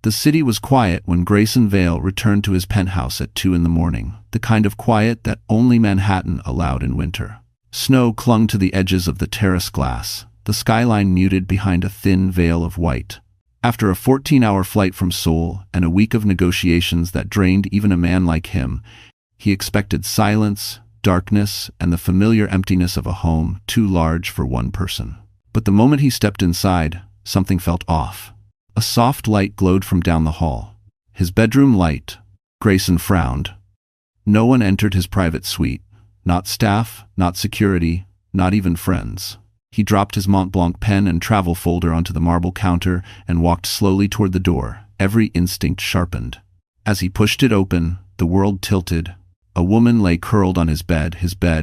The city was quiet when Grayson Vale returned to his penthouse at 2 in the morning, the kind of quiet that only Manhattan allowed in winter. Snow clung to the edges of the terrace glass, the skyline muted behind a thin veil of white. After a 14-hour flight from Seoul and a week of negotiations that drained even a man like him, he expected silence, darkness, and the familiar emptiness of a home too large for one person. But the moment he stepped inside, something felt off. A soft light glowed from down the hall. His bedroom light. Grayson frowned. No one entered his private suite. Not staff, not security, not even friends. He dropped his Mont Blanc pen and travel folder onto the marble counter and walked slowly toward the door, every instinct sharpened. As he pushed it open, the world tilted. A woman lay curled on his bed,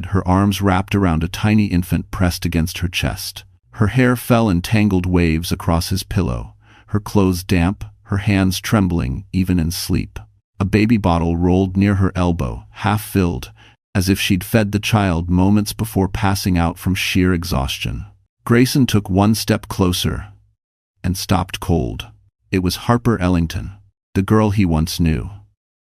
her arms wrapped around a tiny infant pressed against her chest. Her hair fell in tangled waves across his pillow, her clothes damp, her hands trembling even in sleep. A baby bottle rolled near her elbow, half filled, as if she'd fed the child moments before passing out from sheer exhaustion. Grayson took one step closer and stopped cold. It was Harper Ellington, the girl he once knew.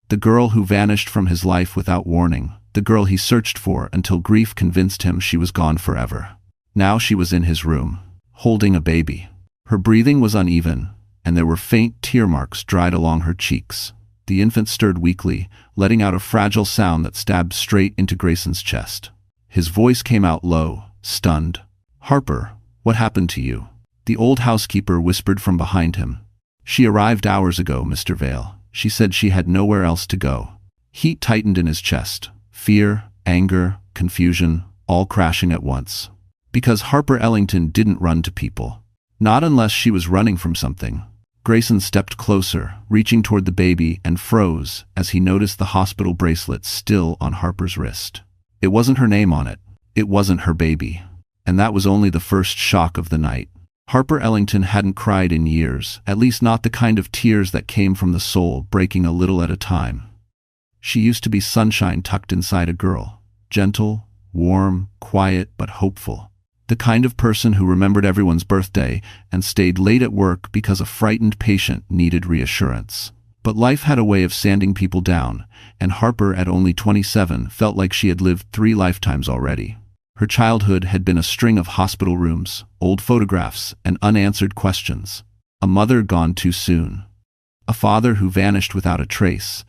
The girl who vanished from his life without warning, the girl he searched for until grief convinced him she was gone forever. Now she was in his room, holding a baby. Her breathing was uneven, and there were faint tear marks dried along her cheeks. The infant stirred weakly, letting out a fragile sound that stabbed straight into Grayson's chest. His voice came out low, stunned. "Harper, what happened to you?" The old housekeeper whispered from behind him. "She arrived hours ago, Mr. Vale. She said she had nowhere else to go." Heat tightened in his chest. Fear, anger, confusion, all crashing at once. Because Harper Ellington didn't run to people. Not unless she was running from something. Grayson stepped closer, reaching toward the baby, and froze as he noticed the hospital bracelet still on Harper's wrist. It wasn't her name on it. It wasn't her baby. And that was only the first shock of the night. Harper Ellington hadn't cried in years, at least not the kind of tears that came from the soul, breaking a little at a time. She used to be sunshine tucked inside a girl. Gentle, warm, quiet, but hopeful. The kind of person who remembered everyone's birthday and stayed late at work because a frightened patient needed reassurance. But life had a way of sanding people down, and Harper, at only 27, felt like she had lived 3 lifetimes already. Her childhood had been a string of hospital rooms, old photographs, and unanswered questions. A mother gone too soon. A father who vanished without a trace.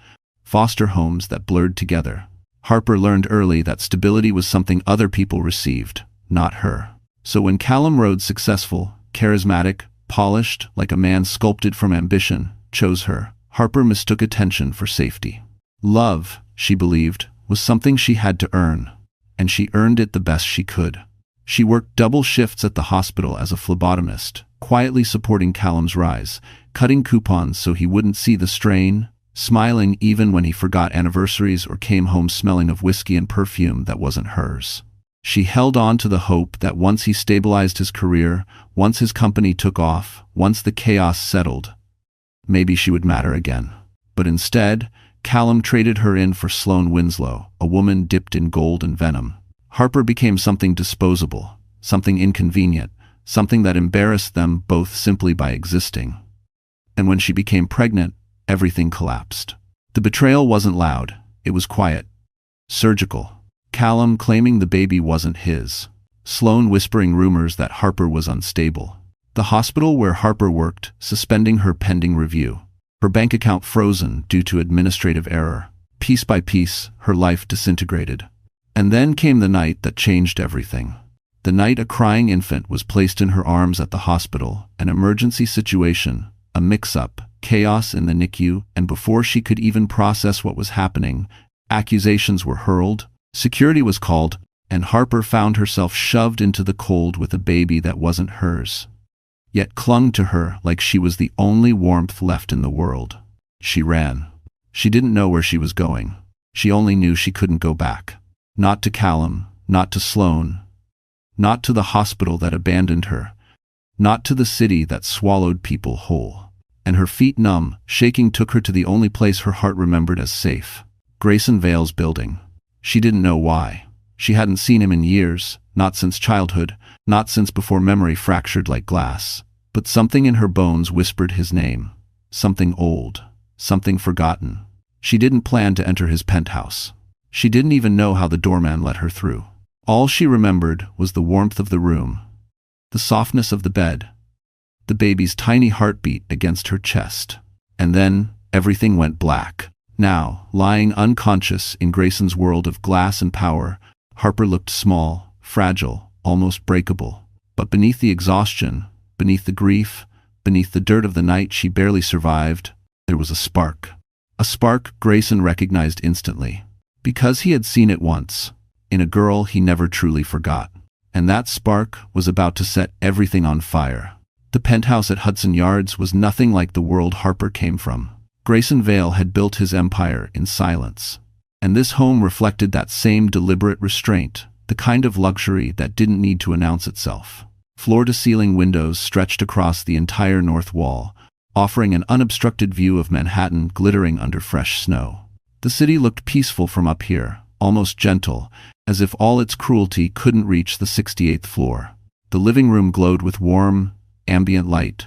Foster homes that blurred together. Harper learned early that stability was something other people received, not her. So when Callum Rhodes, successful, charismatic, polished, like a man sculpted from ambition, chose her, Harper mistook attention for safety. Love, she believed, was something she had to earn, and she earned it the best she could. She worked double shifts at the hospital as a phlebotomist, quietly supporting Callum's rise, cutting coupons so he wouldn't see the strain, smiling even when he forgot anniversaries or came home smelling of whiskey and perfume that wasn't hers. She held on to the hope that once he stabilized his career, once his company took off, once the chaos settled, maybe she would matter again. But instead, Callum traded her in for Sloane Winslow, a woman dipped in gold and venom. Harper became something disposable, something inconvenient, something that embarrassed them both simply by existing. And when she became pregnant, everything collapsed. The betrayal wasn't loud, it was quiet, surgical. Callum claiming the baby wasn't his. Sloane whispering rumors that Harper was unstable. The hospital where Harper worked, suspending her pending review. Her bank account frozen due to administrative error. Piece by piece, her life disintegrated. And then came the night that changed everything. The night a crying infant was placed in her arms at the hospital, an emergency situation, a mix-up, chaos in the NICU, and before she could even process what was happening, accusations were hurled, security was called, and Harper found herself shoved into the cold with a baby that wasn't hers, yet clung to her like she was the only warmth left in the world. She ran. She didn't know where she was going. She only knew she couldn't go back. Not to Callum, not to Sloane, not to the hospital that abandoned her, not to the city that swallowed people whole. And her feet numb, shaking, took her to the only place her heart remembered as safe. Grayson Vale's building. She didn't know why. She hadn't seen him in years, not since childhood, not since before memory fractured like glass. But something in her bones whispered his name. something old, something forgotten. She didn't plan to enter his penthouse. She didn't even know how the doorman let her through. All she remembered was the warmth of the room, the softness of the bed, the baby's tiny heartbeat against her chest. And then everything went black. Now, lying unconscious in Grayson's world of glass and power, Harper looked small, fragile, almost breakable. But beneath the exhaustion, beneath the grief, beneath the dirt of the night she barely survived, there was a spark. A spark Grayson recognized instantly, because he had seen it once, in a girl he never truly forgot. And that spark was about to set everything on fire. The penthouse at Hudson Yards was nothing like the world Harper came from. Grayson Vale had built his empire in silence. And this home reflected that same deliberate restraint, the kind of luxury that didn't need to announce itself. Floor-to-ceiling windows stretched across the entire north wall, offering an unobstructed view of Manhattan glittering under fresh snow. The city looked peaceful from up here, almost gentle, as if all its cruelty couldn't reach the 68th floor. The living room glowed with warm, ambient light.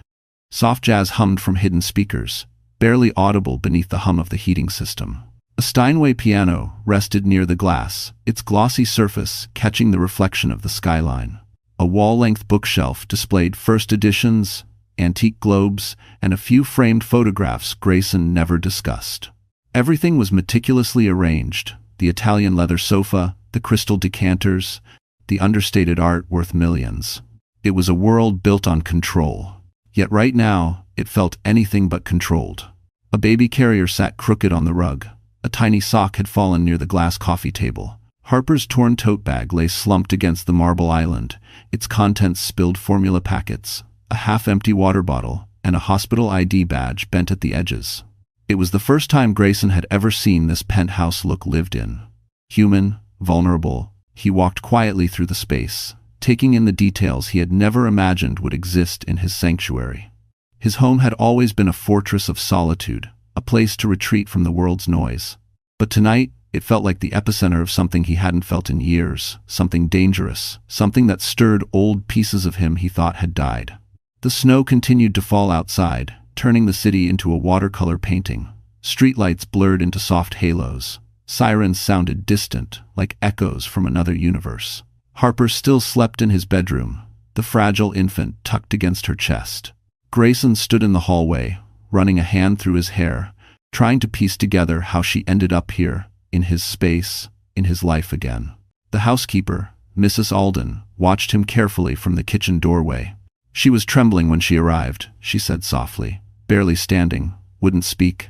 Soft jazz hummed from hidden speakers, barely audible beneath the hum of the heating system. A Steinway piano rested near the glass, its glossy surface catching the reflection of the skyline. A wall-length bookshelf displayed first editions, antique globes, and a few framed photographs Grayson never discussed. Everything was meticulously arranged: the Italian leather sofa, the crystal decanters, the understated art worth millions. It was a world built on control. Yet right now, it felt anything but controlled. A baby carrier sat crooked on the rug. A tiny sock had fallen near the glass coffee table. Harper's torn tote bag lay slumped against the marble island, its contents spilled formula packets, a half-empty water bottle, and a hospital ID badge bent at the edges. It was the first time Grayson had ever seen this penthouse look lived in. Human, vulnerable, he walked quietly through the space, taking in the details he had never imagined would exist in his sanctuary. His home had always been a fortress of solitude, a place to retreat from the world's noise. But tonight, it felt like the epicenter of something he hadn't felt in years, something dangerous, something that stirred old pieces of him he thought had died. The snow continued to fall outside, turning the city into a watercolor painting. Streetlights blurred into soft halos. Sirens sounded distant, like echoes from another universe. Harper still slept in his bedroom, the fragile infant tucked against her chest. Grayson stood in the hallway, running a hand through his hair, trying to piece together how she ended up here, in his space, in his life again. The housekeeper, Mrs. Alden, watched him carefully from the kitchen doorway. She was trembling when she arrived, she said softly, barely standing, wouldn't speak.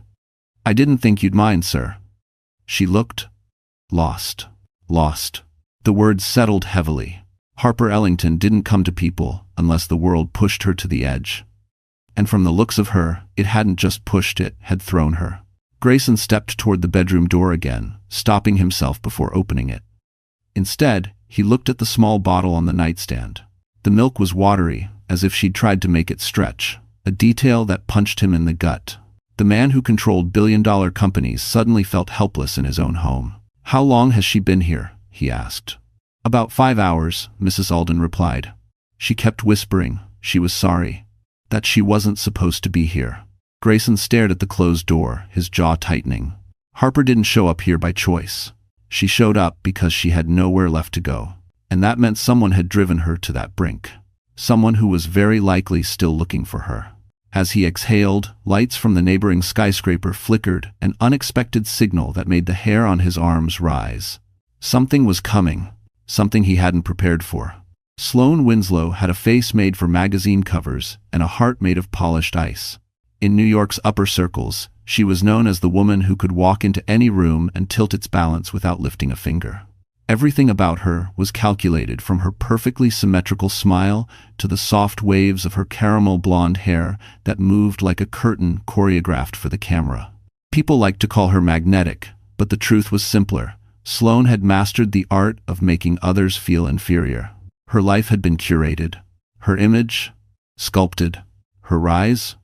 "I didn't think you'd mind, sir." She looked lost. Lost. The words settled heavily. Harper Ellington didn't come to people unless the world pushed her to the edge. And from the looks of her, it hadn't just pushed, it had thrown her. Grayson stepped toward the bedroom door again, stopping himself before opening it. Instead, he looked at the small bottle on the nightstand. The milk was watery, as if she'd tried to make it stretch, a detail that punched him in the gut. The man who controlled billion-dollar companies suddenly felt helpless in his own home. "How long has she been here?" he asked. "About 5 hours," Mrs. Alden replied. She kept whispering she was sorry, that she wasn't supposed to be here. Grayson stared at the closed door, his jaw tightening. Harper didn't show up here by choice. She showed up because she had nowhere left to go. And that meant someone had driven her to that brink. Someone who was very likely still looking for her. As he exhaled, lights from the neighboring skyscraper flickered, an unexpected signal that made the hair on his arms rise. Something was coming, something he hadn't prepared for. Sloane Winslow had a face made for magazine covers and a heart made of polished ice. In New York's upper circles, she was known as the woman who could walk into any room and tilt its balance without lifting a finger. Everything about her was calculated, from her perfectly symmetrical smile to the soft waves of her caramel blonde hair that moved like a curtain choreographed for the camera. People liked to call her magnetic, but the truth was simpler. Sloane had mastered the art of making others feel inferior. Her life had been curated, her image sculpted, her rise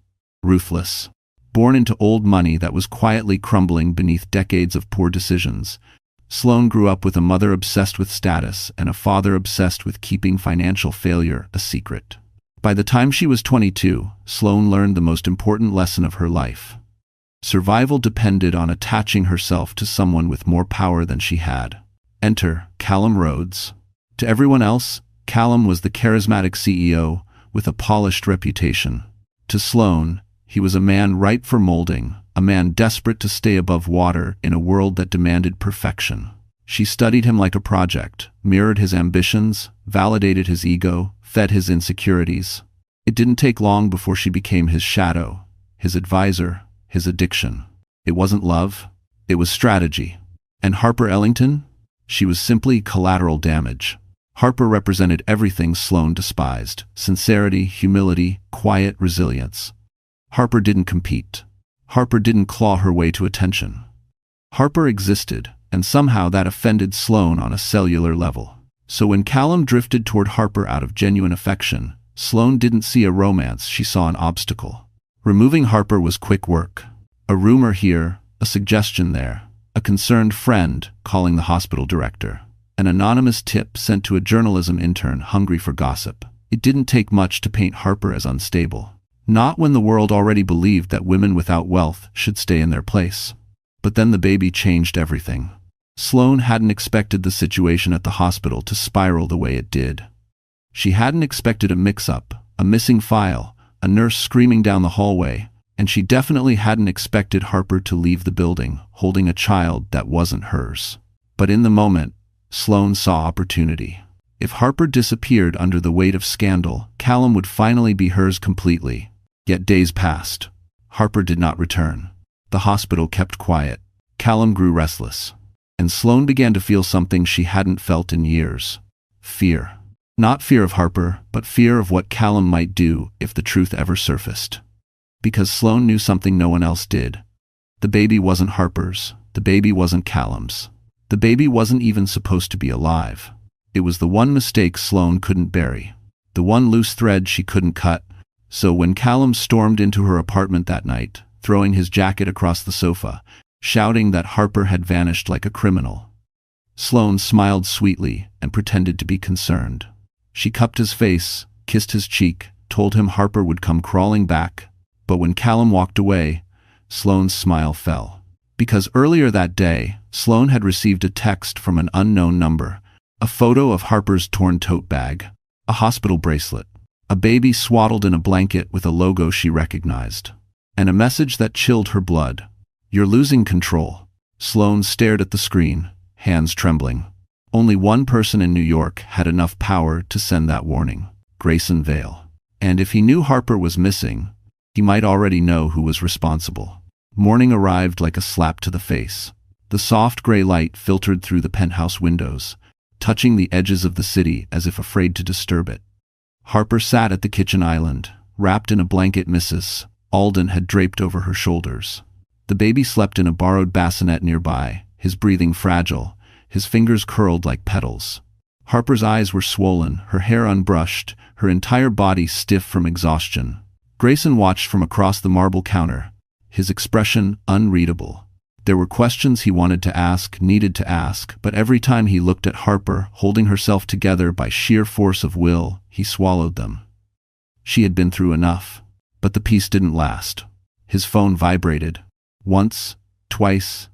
ruthless. Born into old money that was quietly crumbling beneath decades of poor decisions, Sloane grew up with a mother obsessed with status and a father obsessed with keeping financial failure a secret. By the time she was 22, Sloane learned the most important lesson of her life. Survival depended on attaching herself to someone with more power than she had. Enter Callum Rhodes. To everyone else, Callum was the charismatic CEO with a polished reputation. To Sloane, he was a man ripe for molding, a man desperate to stay above water in a world that demanded perfection. She studied him like a project, mirrored his ambitions, validated his ego, fed his insecurities. It didn't take long before she became his shadow, his advisor, his addiction. It wasn't love, it was strategy. And Harper Ellington? She was simply collateral damage. Harper represented everything Sloane despised: sincerity, humility, quiet resilience. Harper didn't compete. Harper didn't claw her way to attention. Harper existed, and somehow that offended Sloane on a cellular level. So when Callum drifted toward Harper out of genuine affection, Sloane didn't see a romance, she saw an obstacle. Removing Harper was quick work. A rumor here, a suggestion there, a concerned friend calling the hospital director, an anonymous tip sent to a journalism intern hungry for gossip. It didn't take much to paint Harper as unstable. Not when the world already believed that women without wealth should stay in their place. But then the baby changed everything. Sloane hadn't expected the situation at the hospital to spiral the way it did. She hadn't expected a mix-up, a missing file, a nurse screaming down the hallway, and she definitely hadn't expected Harper to leave the building, holding a child that wasn't hers. But in the moment, Sloane saw opportunity. If Harper disappeared under the weight of scandal, Callum would finally be hers completely. Yet days passed. Harper did not return. The hospital kept quiet. Callum grew restless. And Sloane began to feel something she hadn't felt in years. Fear. Not fear of Harper, but fear of what Callum might do if the truth ever surfaced. Because Sloane knew something no one else did. The baby wasn't Harper's. The baby wasn't Callum's. The baby wasn't even supposed to be alive. It was the one mistake Sloane couldn't bury. The one loose thread she couldn't cut. So when Callum stormed into her apartment that night, throwing his jacket across the sofa, shouting that Harper had vanished like a criminal, Sloane smiled sweetly and pretended to be concerned. She cupped his face, kissed his cheek, told him Harper would come crawling back. But when Callum walked away, Sloane's smile fell. Because earlier that day, Sloane had received a text from an unknown number, a photo of Harper's torn tote bag, a hospital bracelet, a baby swaddled in a blanket with a logo she recognized, and a message that chilled her blood. "You're losing control." Sloane stared at the screen, hands trembling. Only one person in New York had enough power to send that warning: Grayson Vale. And if he knew Harper was missing, he might already know who was responsible. Morning arrived like a slap to the face. The soft gray light filtered through the penthouse windows, touching the edges of the city as if afraid to disturb it. Harper sat at the kitchen island, wrapped in a blanket Mrs. Alden had draped over her shoulders. The baby slept in a borrowed bassinet nearby, his breathing fragile, his fingers curled like petals. Harper's eyes were swollen, her hair unbrushed, her entire body stiff from exhaustion. Grayson watched from across the marble counter, his expression unreadable. There were questions he wanted to ask, needed to ask, but every time he looked at Harper, holding herself together by sheer force of will, he swallowed them. She had been through enough. But the peace didn't last. His phone vibrated. Once, twice,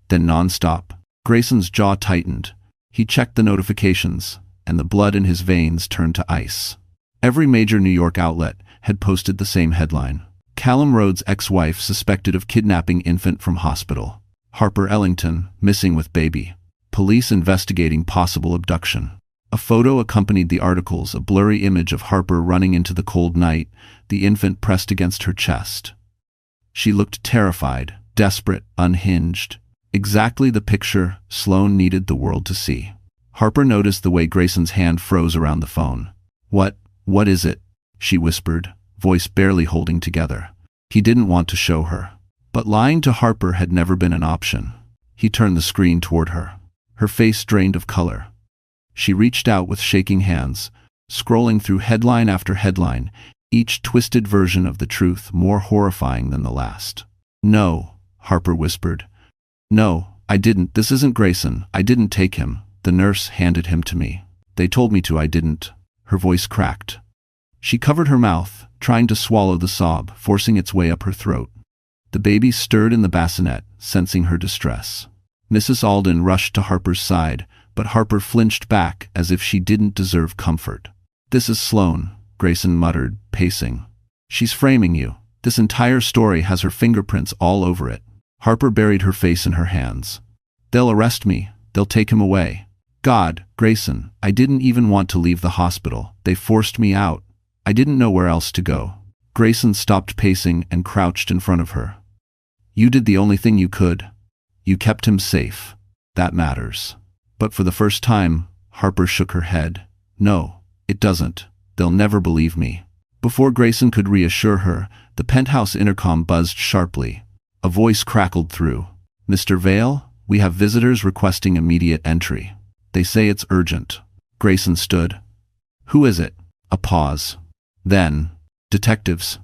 then nonstop. Grayson's jaw tightened. He checked the notifications, and the blood in his veins turned to ice. Every major New York outlet had posted the same headline: Callum Rhodes' ex-wife suspected of kidnapping infant from hospital. Harper Ellington, missing with baby. Police investigating possible abduction. A photo accompanied the articles, a blurry image of Harper running into the cold night, the infant pressed against her chest. She looked terrified, desperate, unhinged. Exactly the picture Sloane needed the world to see. Harper noticed the way Grayson's hand froze around the phone. What is it?" she whispered, voice barely holding together. He didn't want to show her. But lying to Harper had never been an option. He turned the screen toward her. Her face drained of color. She reached out with shaking hands, scrolling through headline after headline, each twisted version of the truth more horrifying than the last. "No," Harper whispered. "No, I didn't. This isn't Grayson. I didn't take him. The nurse handed him to me. They told me to. I didn't." Her voice cracked. She covered her mouth, trying to swallow the sob, forcing its way up her throat. The baby stirred in the bassinet, sensing her distress. Mrs. Alden rushed to Harper's side, but Harper flinched back as if she didn't deserve comfort. "This is Sloane," Grayson muttered, pacing. "She's framing you. This entire story has her fingerprints all over it." Harper buried her face in her hands. "They'll arrest me. They'll take him away." "God, Grayson, I didn't even want to leave the hospital. They forced me out. I didn't know where else to go." Grayson stopped pacing and crouched in front of her. "You did the only thing you could. You kept him safe. That matters." But for the first time, Harper shook her head. "No, it doesn't. They'll never believe me." Before Grayson could reassure her, the penthouse intercom buzzed sharply. A voice crackled through. "Mr. Vale, we have visitors requesting immediate entry. They say it's urgent." Grayson stood. "Who is it?" A pause. Then, "Detectives.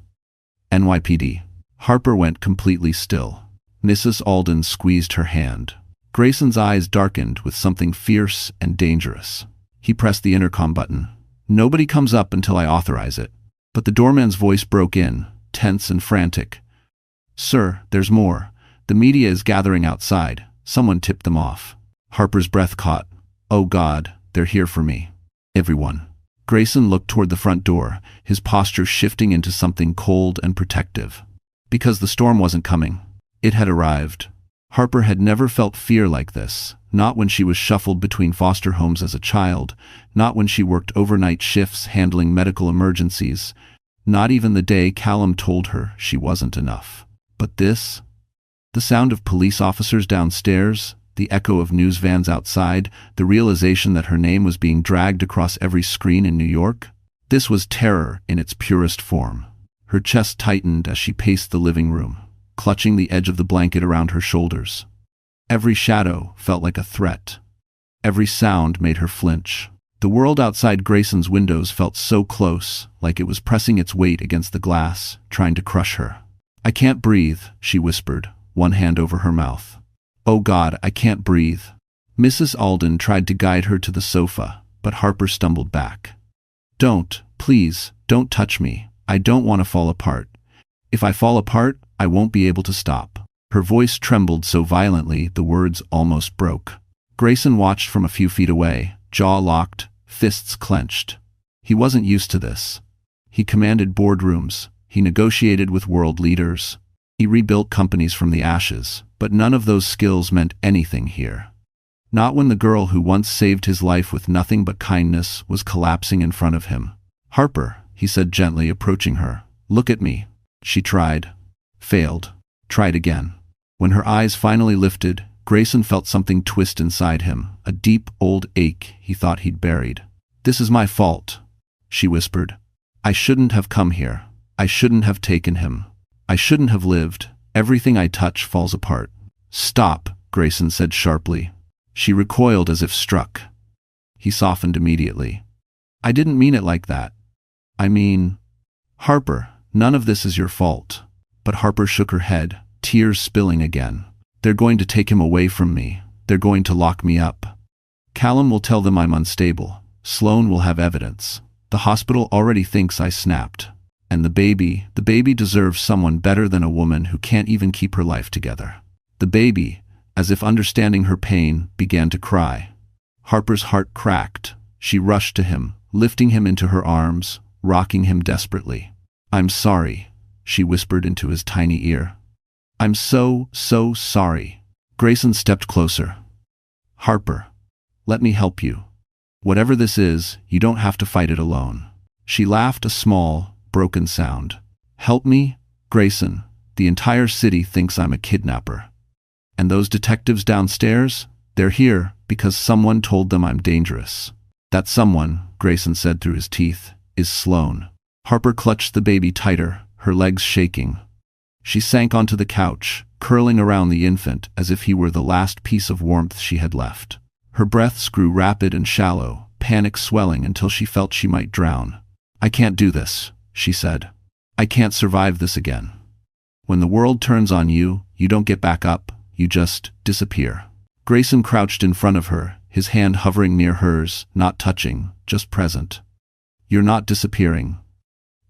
NYPD." Harper went completely still. Mrs. Alden squeezed her hand. Grayson's eyes darkened with something fierce and dangerous. He pressed the intercom button. "Nobody comes up until I authorize it." But the doorman's voice broke in, tense and frantic. "Sir, there's more. The media is gathering outside. Someone tipped them off." Harper's breath caught. "Oh God, they're here for me." "Everyone." Grayson looked toward the front door, his posture shifting into something cold and protective. Because the storm wasn't coming. It had arrived. Harper had never felt fear like this, not when she was shuffled between foster homes as a child, not when she worked overnight shifts handling medical emergencies, not even the day Callum told her she wasn't enough. But this? The sound of police officers downstairs, the echo of news vans outside, the realization that her name was being dragged across every screen in New York? This was terror in its purest form. Her chest tightened as she paced the living room, clutching the edge of the blanket around her shoulders. Every shadow felt like a threat. Every sound made her flinch. The world outside Grayson's windows felt so close, like it was pressing its weight against the glass, trying to crush her. "I can't breathe," she whispered, one hand over her mouth. "Oh God, I can't breathe." Mrs. Alden tried to guide her to the sofa, but Harper stumbled back. "Don't, please, don't touch me. I don't want to fall apart. If I fall apart, I won't be able to stop." Her voice trembled so violently the words almost broke. Grayson watched from a few feet away, jaw locked, fists clenched. He wasn't used to this. He commanded boardrooms. He negotiated with world leaders. He rebuilt companies from the ashes, but none of those skills meant anything here. Not when the girl who once saved his life with nothing but kindness was collapsing in front of him. "Harper," he said gently, approaching her. "Look at me." She tried. Failed. Tried again. When her eyes finally lifted, Grayson felt something twist inside him, a deep, old ache he thought he'd buried. "This is my fault," she whispered. "I shouldn't have come here. I shouldn't have taken him. I shouldn't have lived. Everything I touch falls apart." "Stop," Grayson said sharply. She recoiled as if struck. He softened immediately. "I didn't mean it like that. I mean, Harper, none of this is your fault." But Harper shook her head, tears spilling again. "They're going to take him away from me. They're going to lock me up. Callum will tell them I'm unstable. Sloane will have evidence. The hospital already thinks I snapped. And the baby deserves someone better than a woman who can't even keep her life together." The baby, as if understanding her pain, began to cry. Harper's heart cracked. She rushed to him, lifting him into her arms, rocking him desperately. "I'm sorry," she whispered into his tiny ear. "I'm so sorry." Grayson stepped closer. "Harper, let me help you. Whatever this is, you don't have to fight it alone." She laughed a small, broken sound. "Help me? Grayson, the entire city thinks I'm a kidnapper. And those detectives downstairs, they're here because someone told them I'm dangerous. That someone," Grayson said through his teeth, "is Sloane." Harper clutched the baby tighter, her legs shaking. She sank onto the couch, curling around the infant as if he were the last piece of warmth she had left. Her breaths grew rapid and shallow, panic swelling until she felt she might drown. "I can't do this," she said. "I can't survive this again." When the world turns on you, you don't get back up, you just disappear. Grayson crouched in front of her, his hand hovering near hers, not touching, just present. "You're not disappearing.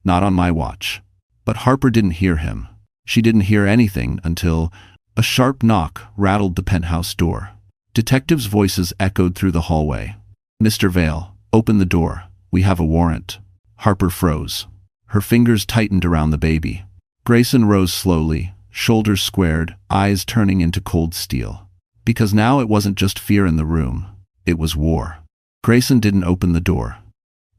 Not on my watch. But Harper didn't hear him. She didn't hear anything until a sharp knock rattled the penthouse door. Detectives' voices echoed through the hallway. "Mr. Vale, open the door. We have a warrant." Harper froze. Her fingers tightened around the baby. Grayson rose slowly, shoulders squared, eyes turning into cold steel. Because now it wasn't just fear in the room. It was war. Grayson didn't open the door.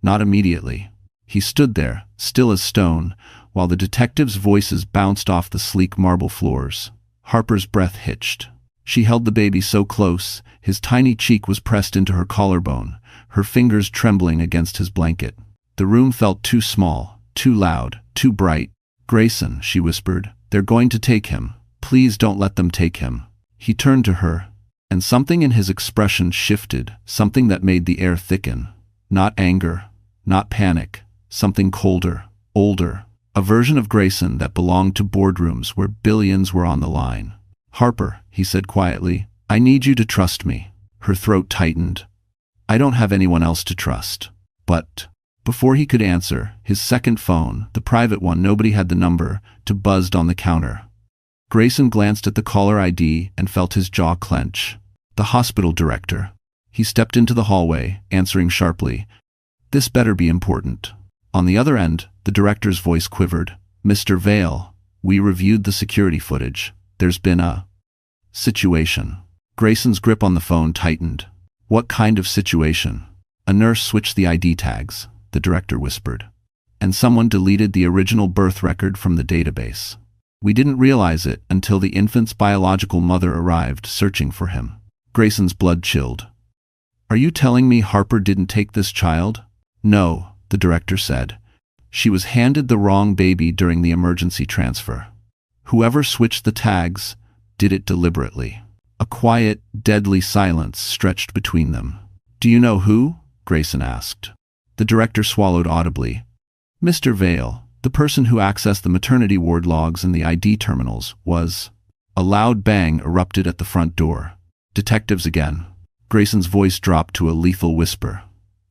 Not immediately. He stood there, still as stone, while the detectives' voices bounced off the sleek marble floors. Harper's breath hitched. She held the baby so close, his tiny cheek was pressed into her collarbone, her fingers trembling against his blanket. The room felt too small, too loud, too bright. "Grayson," she whispered, "they're going to take him. Please don't let them take him." He turned to her, and something in his expression shifted, something that made the air thicken. Not anger, not panic, something colder, older, a version of Grayson that belonged to boardrooms where billions were on the line. "Harper," he said quietly, "I need you to trust me." Her throat tightened. "I don't have anyone else to trust." But before he could answer, his second phone, the private one nobody had the number to, buzzed on the counter. Grayson glanced at the caller ID and felt his jaw clench. The hospital director. He stepped into the hallway, answering sharply. "This better be important." On the other end, the director's voice quivered. "Mr. Vale, we reviewed the security footage. There's been a situation." Grayson's grip on the phone tightened. "What kind of situation?" "A nurse switched the ID tags," the director whispered. "And someone deleted the original birth record from the database. We didn't realize it until the infant's biological mother arrived searching for him." Grayson's blood chilled. "Are you telling me Harper didn't take this child?" "No," the director said. "She was handed the wrong baby during the emergency transfer. Whoever switched the tags did it deliberately." A quiet, deadly silence stretched between them. "Do you know who?" Grayson asked. The director swallowed audibly. "Mr. Vale, the person who accessed the maternity ward logs and the ID terminals was..." A loud bang erupted at the front door. "Detectives again." Grayson's voice dropped to a lethal whisper.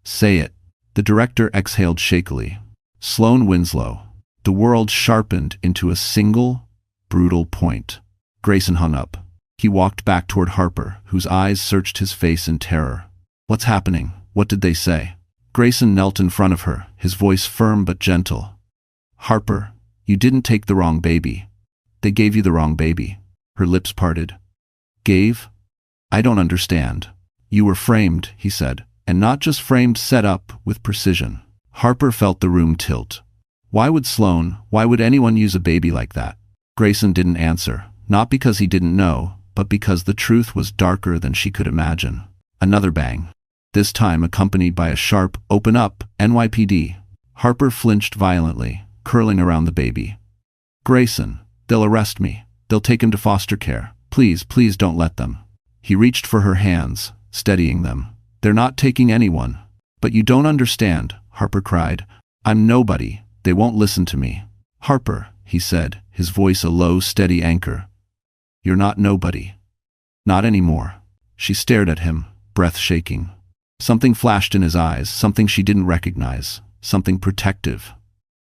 "Say it." The director exhaled shakily. "Sloan Winslow." The world sharpened into a single, brutal point. Grayson hung up. He walked back toward Harper, whose eyes searched his face in terror. "What's happening? What did they say?" Grayson knelt in front of her, his voice firm but gentle. "Harper, you didn't take the wrong baby. They gave you the wrong baby." Her lips parted. "Gave? I don't understand." "You were framed," he said, "and not just framed, set up with precision." Harper felt the room tilt. Why would anyone use a baby like that? Grayson didn't answer, not because he didn't know, but because the truth was darker than she could imagine. Another bang. This time accompanied by a sharp, "Open up, NYPD." Harper flinched violently, curling around the baby. "Grayson, they'll arrest me. They'll take him to foster care. Please, please don't let them." He reached for her hands, steadying them. "They're not taking anyone." "But you don't understand," Harper cried. "I'm nobody. They won't listen to me." "Harper," he said, his voice a low, steady anchor. "You're not nobody. Not anymore." She stared at him, breath shaking. Something flashed in his eyes, something she didn't recognize, something protective,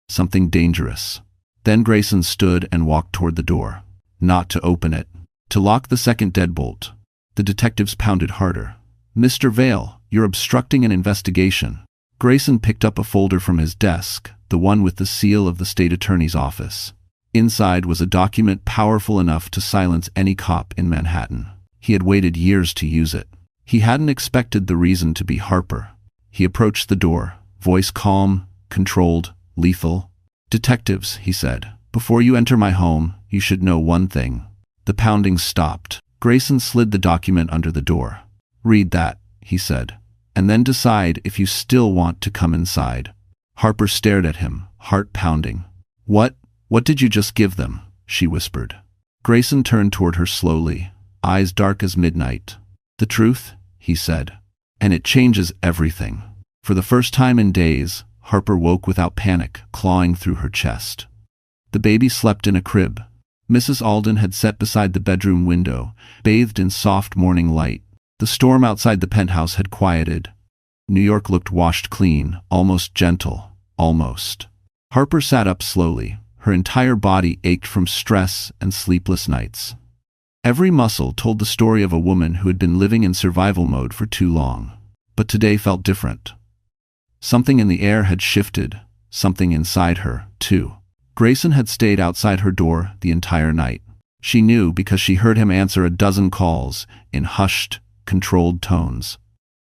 something dangerous. Then Grayson stood and walked toward the door. Not to open it, to lock the second deadbolt. The detectives pounded harder. "Mr. Vale, you're obstructing an investigation." Grayson picked up a folder from his desk, the one with the seal of the state attorney's office. Inside was a document powerful enough to silence any cop in Manhattan. He had waited years to use it. He hadn't expected the reason to be Harper. He approached the door, voice calm, controlled, lethal. "Detectives," he said, "before you enter my home, you should know one thing." The pounding stopped. Grayson slid the document under the door. "Read that," he said, "and then decide if you still want to come inside." Harper stared at him, heart pounding. What did you just give them?" she whispered. Grayson turned toward her slowly, eyes dark as midnight. "The truth," he said, "and it changes everything." For the first time in days, Harper woke without panic, clawing through her chest. The baby slept in a crib. Mrs. Alden had sat beside the bedroom window, bathed in soft morning light. The storm outside the penthouse had quieted. New York looked washed clean, almost gentle, almost. Harper sat up slowly. Her entire body ached from stress and sleepless nights. Every muscle told the story of a woman who had been living in survival mode for too long. But today felt different. Something in the air had shifted, something inside her, too. Grayson had stayed outside her door the entire night. She knew because she heard him answer a dozen calls in hushed, controlled tones.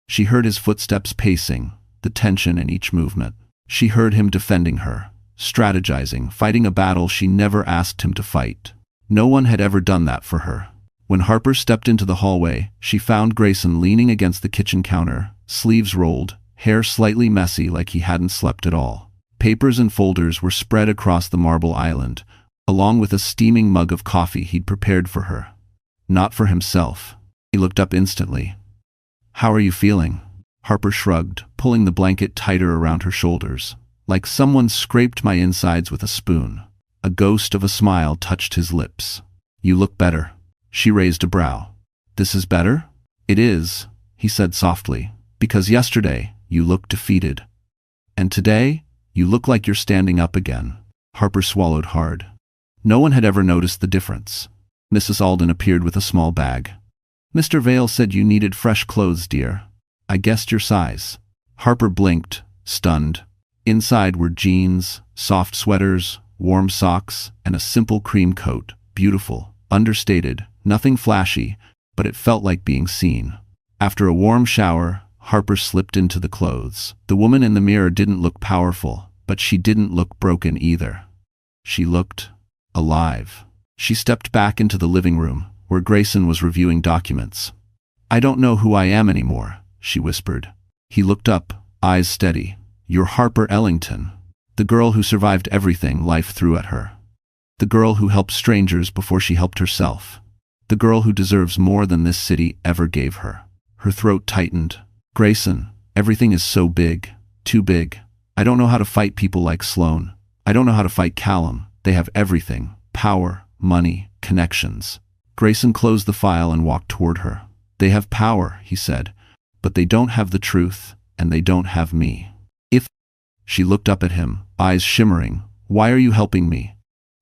She heard his footsteps pacing, the tension in each movement. She heard him defending her, strategizing, fighting a battle she never asked him to fight. No one had ever done that for her. When Harper stepped into the hallway, she found Grayson leaning against the kitchen counter, sleeves rolled, hair slightly messy like he hadn't slept at all. Papers and folders were spread across the marble island, along with a steaming mug of coffee he'd prepared for her. Not for himself. He looked up instantly. "How are you feeling?" Harper shrugged, pulling the blanket tighter around her shoulders. "Like someone scraped my insides with a spoon." A ghost of a smile touched his lips. "You look better." She raised a brow. "This is better?" "It is," he said softly, "because yesterday you looked defeated. And today, you look like you're standing up again." Harper swallowed hard. No one had ever noticed the difference. Mrs. Alden appeared with a small bag. "Mr. Vale said you needed fresh clothes, dear. I guessed your size." Harper blinked, stunned. Inside were jeans, soft sweaters, warm socks, and a simple cream coat. Beautiful, understated, nothing flashy, but it felt like being seen. After a warm shower, Harper slipped into the clothes. The woman in the mirror didn't look powerful, but she didn't look broken either. She looked alive. She stepped back into the living room, where Grayson was reviewing documents. "I don't know who I am anymore," she whispered. He looked up, eyes steady. "You're Harper Ellington, the girl who survived everything life threw at her. The girl who helped strangers before she helped herself. The girl who deserves more than this city ever gave her." Her throat tightened. "Grayson, everything is so big, too big. I don't know how to fight people like Sloan. I don't know how to fight Callum. They have everything. Power, money, connections." Grayson closed the file and walked toward her. "They have power," he said, "but they don't have the truth, and they don't have me. If—" She looked up at him, eyes shimmering. "Why are you helping me?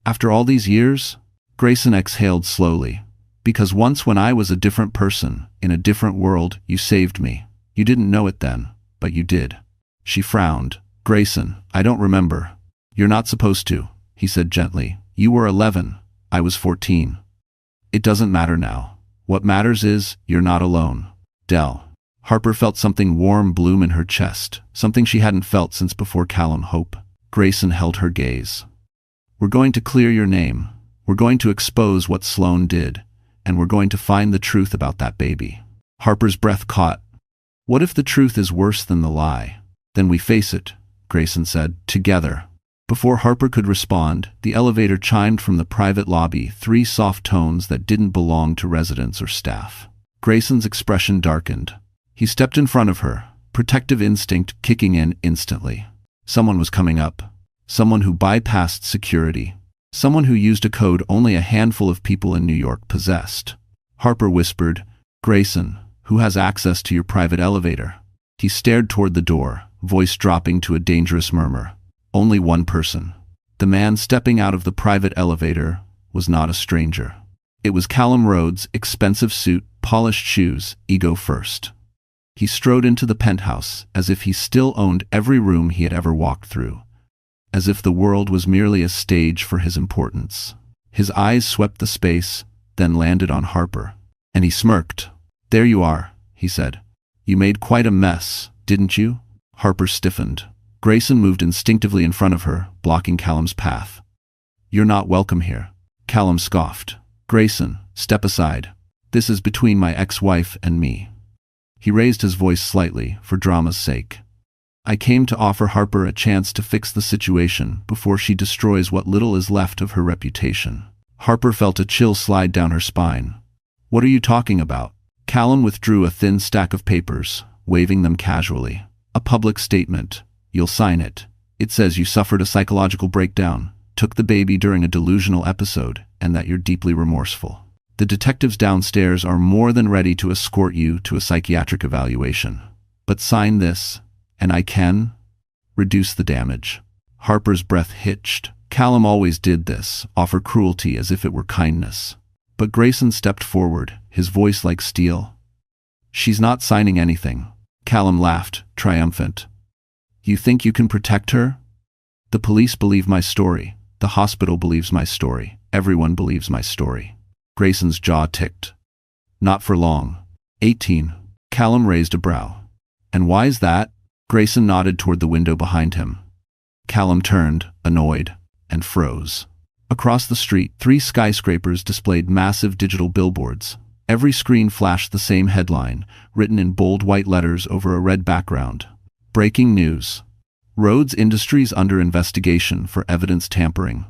After all these years?" Grayson exhaled slowly. "Because once when I was a different person, in a different world, you saved me. You didn't know it then, but you did." She frowned. "Grayson, I don't remember." "You're not supposed to," he said gently. "You were 11. I was 14. It doesn't matter now. What matters is, you're not alone. Dell." Harper felt something warm bloom in her chest, something she hadn't felt since before Callum Hope. Grayson held her gaze. "We're going to clear your name. We're going to expose what Sloan did, and we're going to find the truth about that baby." Harper's breath caught. "What if the truth is worse than the lie?" "Then we face it," Grayson said, "together." Before Harper could respond, the elevator chimed from the private lobby, 3 soft tones that didn't belong to residents or staff. Grayson's expression darkened. He stepped in front of her, protective instinct kicking in instantly. Someone was coming up. Someone who bypassed security. Someone who used a code only a handful of people in New York possessed. Harper whispered, "Grayson, who has access to your private elevator?" He stared toward the door, voice dropping to a dangerous murmur. "Only one person." The man stepping out of the private elevator was not a stranger. It was Callum Rhodes' expensive suit, polished shoes, ego first. He strode into the penthouse as if he still owned every room he had ever walked through, as if the world was merely a stage for his importance. His eyes swept the space, then landed on Harper, and he smirked. "There you are," he said. "You made quite a mess, didn't you?" Harper stiffened. Grayson moved instinctively in front of her, blocking Callum's path. "You're not welcome here." Callum scoffed. "Grayson, step aside. This is between my ex-wife and me." He raised his voice slightly, for drama's sake. "I came to offer Harper a chance to fix the situation before she destroys what little is left of her reputation." Harper felt a chill slide down her spine. "What are you talking about?" Callum withdrew a thin stack of papers, waving them casually. "A public statement. You'll sign it. It says you suffered a psychological breakdown, took the baby during a delusional episode, and that you're deeply remorseful. The detectives downstairs are more than ready to escort you to a psychiatric evaluation. But sign this, and I can reduce the damage." Harper's breath hitched. Callum always did this, offer cruelty as if it were kindness. But Grayson stepped forward, his voice like steel. "She's not signing anything." Callum laughed, triumphant. "You think you can protect her?" "The police believe my story. The hospital believes my story. Everyone believes my story." Grayson's jaw ticked. "Not for long." 18. Callum raised a brow. "And why's that?" Grayson nodded toward the window behind him. Callum turned, annoyed, and froze. Across the street, 3 skyscrapers displayed massive digital billboards. Every screen flashed the same headline, written in bold white letters over a red background. Breaking news. Rhodes Industries under investigation for evidence tampering.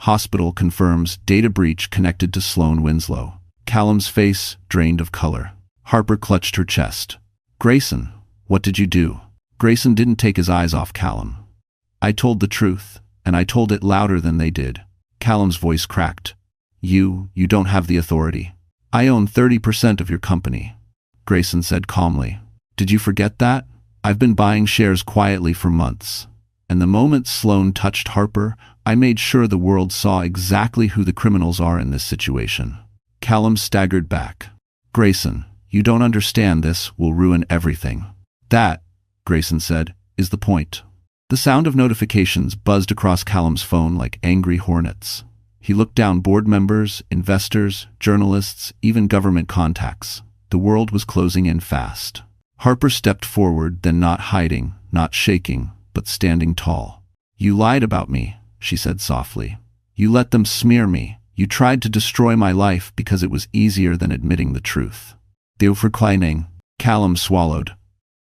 Hospital confirms data breach connected to Sloan Winslow. Callum's face drained of color. Harper clutched her chest. "Grayson, what did you do?" Grayson didn't take his eyes off Callum. "I told the truth, and I told it louder than they did." Callum's voice cracked. You don't have the authority. I own 30% of your company," Grayson said calmly. "Did you forget that? I've been buying shares quietly for months. And the moment Sloan touched Harper, I made sure the world saw exactly who the criminals are in this situation." Callum staggered back. "Grayson, you don't understand. This will ruin everything." "That," Grayson said, "is the point." The sound of notifications buzzed across Callum's phone like angry hornets. He looked down: board members, investors, journalists, even government contacts. The world was closing in fast. Harper stepped forward, then not hiding, not shaking, but standing tall. "You lied about me," she said softly. "You let them smear me. You tried to destroy my life because it was easier than admitting the truth." "They verkleining." Callum swallowed.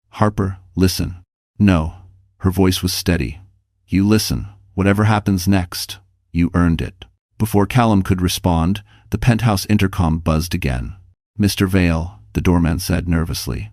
"Harper, listen." "No." Her voice was steady. "You listen. Whatever happens next, you earned it." Before Callum could respond, the penthouse intercom buzzed again. "Mr. Vale," the doorman said nervously.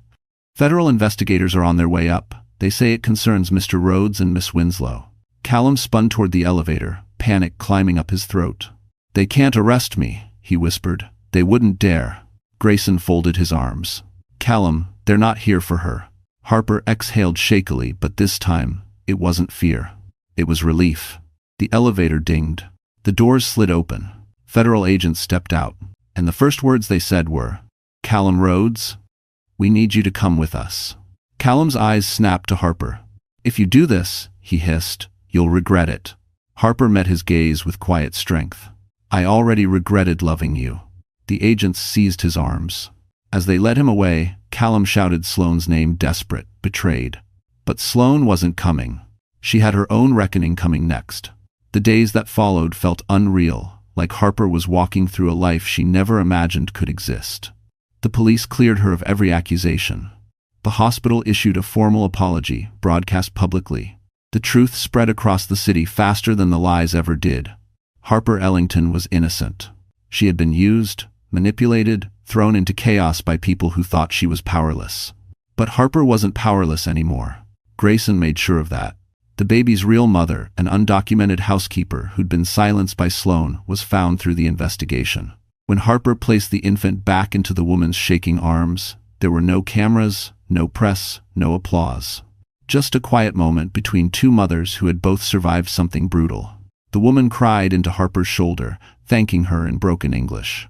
"Federal investigators are on their way up. They say it concerns Mr. Rhodes and Miss Winslow." Callum spun toward the elevator, panic climbing up his throat. "They can't arrest me," he whispered. "They wouldn't dare." Grayson folded his arms. "Callum, they're not here for her." Harper exhaled shakily, but this time, it wasn't fear. It was relief. The elevator dinged. The doors slid open. Federal agents stepped out, and the first words they said were, "Callum Rhodes, we need you to come with us." Callum's eyes snapped to Harper. "If you do this," he hissed, "you'll regret it." Harper met his gaze with quiet strength. "I already regretted loving you." The agents seized his arms. As they led him away, Callum shouted Sloane's name, desperate, betrayed. But Sloane wasn't coming. She had her own reckoning coming next. The days that followed felt unreal, like Harper was walking through a life she never imagined could exist. The police cleared her of every accusation. The hospital issued a formal apology, broadcast publicly. The truth spread across the city faster than the lies ever did. Harper Ellington was innocent. She had been used, manipulated, thrown into chaos by people who thought she was powerless. But Harper wasn't powerless anymore. Grayson made sure of that. The baby's real mother, an undocumented housekeeper who'd been silenced by Sloane, was found through the investigation. When Harper placed the infant back into the woman's shaking arms, there were no cameras, no press, no applause. Just a quiet moment between two mothers who had both survived something brutal. The woman cried into Harper's shoulder, thanking her in broken English.